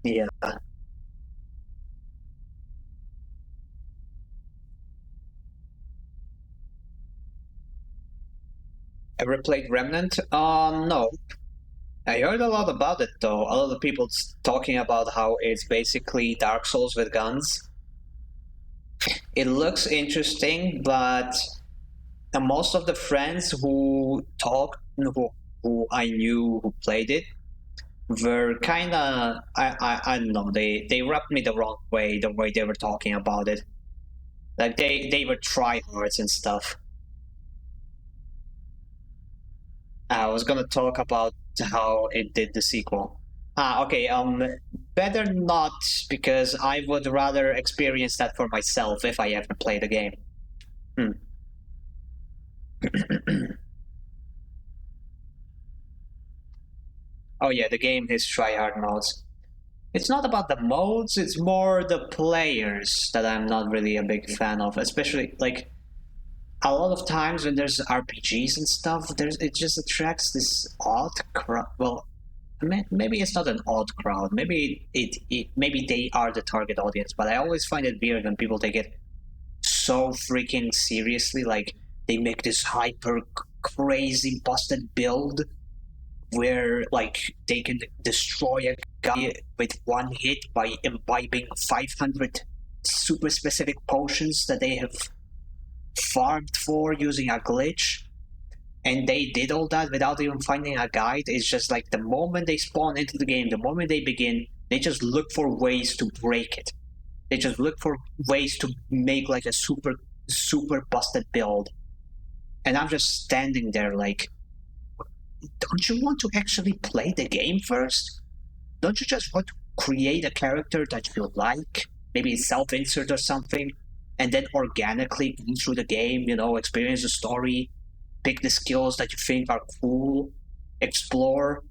Yeah. Ever played Remnant? No. I heard a lot about it though. A lot of people talking about how it's basically Dark Souls with guns. It looks interesting, but most of the friends who I knew who played it were kind of I don't know, they rubbed me the wrong way, the way they were talking about it. Like they were tryhards and stuff. I was gonna talk about how it did the sequel. Okay. Better not, because I would rather experience that for myself if I ever play the game. Hmm. Oh yeah, the game has tryhard modes. It's not about the modes; it's more the players that I'm not really a big fan of. Especially like a lot of times when there's RPGs and stuff, there's it just attracts this odd crowd. Well, maybe it's not an odd crowd. Maybe they are the target audience. But I always find it weird when people take it so freaking seriously. Like they make this hyper crazy busted build where like they can destroy a guy with one hit by imbibing 500 super specific potions that they have farmed for using a glitch. And they did all that without even finding a guide. It's just like the moment they spawn into the game, the moment they begin, they just look for ways to break it. They just look for ways to make like a super busted build. And I'm just standing there like, don't you want to actually play the game first? Don't you just want to create a character that you like? Maybe self-insert or something, and then organically go through the game, experience the story, pick the skills that you think are cool, explore.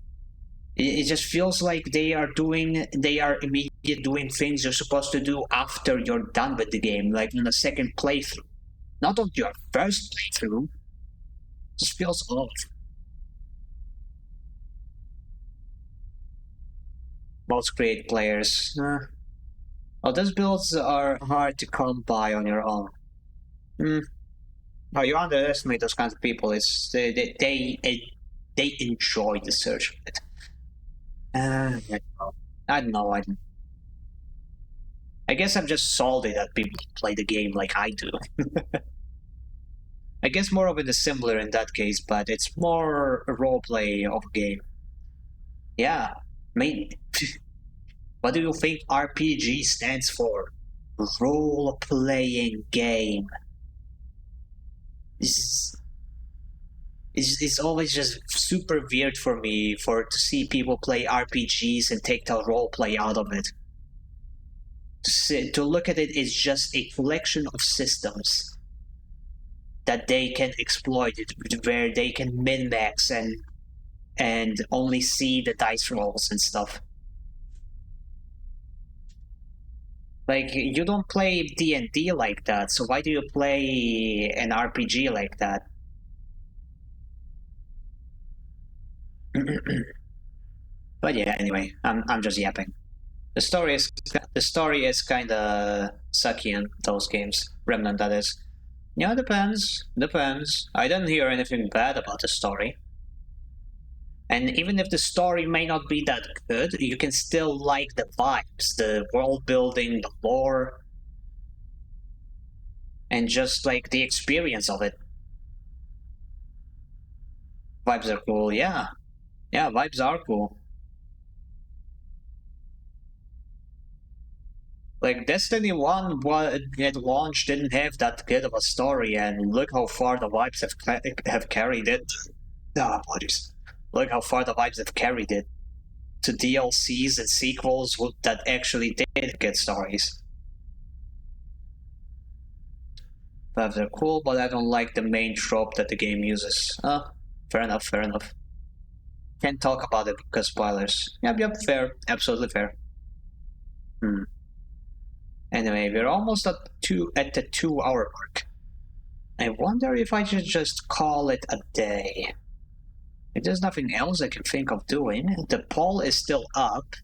It just feels like they are immediately doing things you're supposed to do after you're done with the game, like on a second playthrough. Not on your first playthrough. It just feels off. Most great players. Well, those builds are hard to come by on your own. Hmm. Oh, you underestimate those kinds of people. It's they enjoy the search of it. I don't know. I guess I'm just salty that people play the game like I do. I guess more of it is similar in that case, but it's more a role play of a game. Yeah. I mean, what do you think RPG stands for? Role playing game. It's, it's always just super weird for me to see people play RPGs and take the role play out of it. To look at it is just a collection of systems that they can exploit it, where they can min max and only see the dice rolls and stuff. Like you don't play D&D like that, so why do you play an RPG like that? But yeah, anyway, I'm just yapping. The story is kind of sucky in those games. Remnant, that is. Yeah, depends. I didn't hear anything bad about the story. And even if the story may not be that good, you can still like the vibes, the world building, the lore, and just like the experience of it. Vibes are cool, yeah. Yeah, vibes are cool. Like Destiny 1 at launch didn't have that good of a story, and look how far the vibes have carried it. Ah, apologies. Look how far the vibes have carried it to DLCs and sequels that actually did get stories. Vibes are cool, but I don't like the main trope that the game uses. Fair enough, fair enough. Can't talk about it because spoilers. Yep, fair. Absolutely fair. Hmm. Anyway, we're almost at the 2 hour mark. I wonder if I should just call it a day. If there's nothing else I can think of doing, the poll is still up.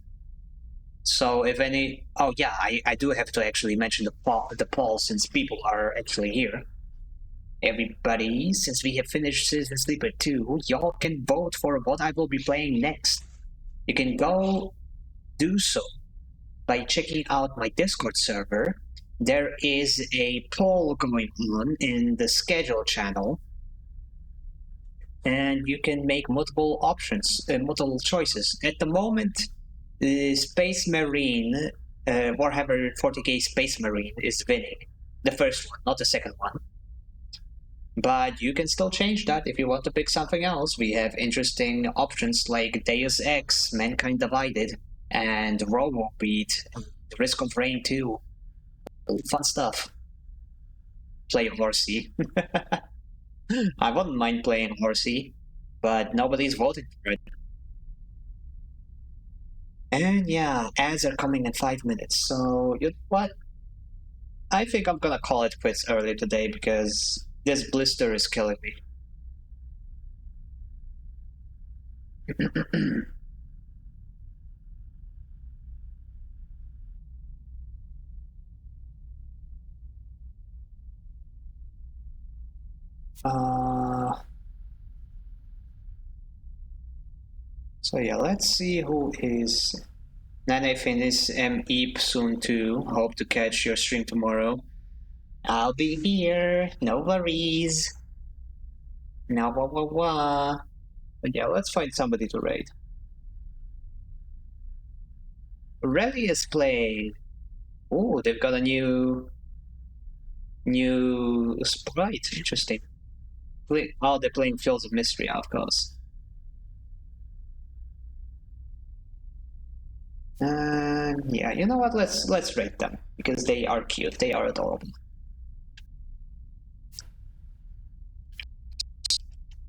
So if any, oh yeah, I do have to actually mention the poll since people are actually here. Everybody, since we have finished Citizen Sleeper 2, y'all can vote for what I will be playing next. You can go do so by checking out my Discord server. There is a poll going on in the schedule channel, and you can make multiple options, multiple choices. At the moment, the Space Marine, Warhammer 40k Space Marine is winning. The first one, not the second one. But you can still change that if you want to pick something else. We have interesting options like Deus Ex, Mankind Divided, and Robobeat, Risk of Rain 2. Fun stuff. Play Horsey. I wouldn't mind playing Horsey, but nobody's voting for it. And yeah, ads are coming in 5 minutes. So you know what? I think I'm gonna call it quits early today because this blister is killing me. So yeah, let's see who is. Nane finish Eep soon too. Hope to catch your stream tomorrow. I'll be here. No worries. No wah wah wah. But yeah, let's find somebody to raid. Rally is playing. Oh, they've got a new sprite. Interesting. Oh, they're playing Fields of Mystery, of course. Yeah, you know what? Let's rate them because they are cute. They are adorable.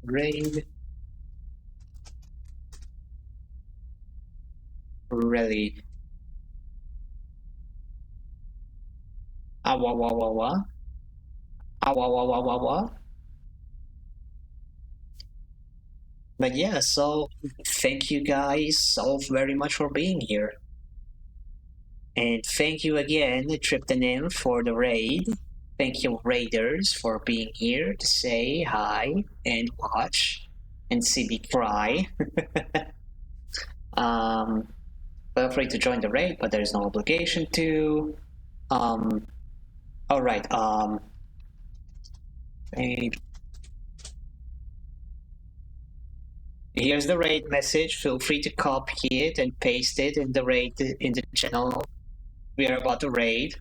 Raid. Rally. Ah wah wah wah wah. Ah wah wah wah wah wah. But yeah, so thank you guys so very much for being here. And thank you again, Triptonym, for the raid. Thank you, Raiders, for being here to say hi and watch and see me cry. Feel free to join the raid, but there's no obligation to. All right. Raid. Here's the raid message. Feel free to copy it and paste it in the raid in the channel we are about to raid.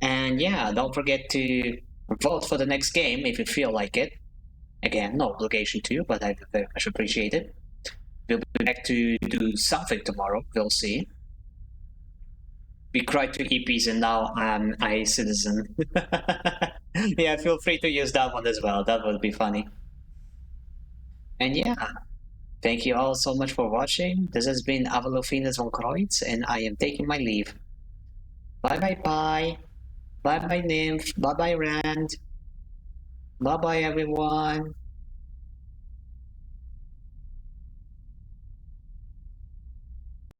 And yeah, don't forget to vote for the next game if you feel like it. Again, no obligation to, but I very much appreciate it. We'll be back to do something tomorrow. We'll see. We cried to EPs and now I'm a citizen. Yeah, feel free to use that one as well. That would be funny. And yeah, thank you all so much for watching. This has been Avalofines von Kreutz, and I am taking my leave. Bye bye bye. Bye bye Nymph. Bye bye Rand. Bye bye everyone.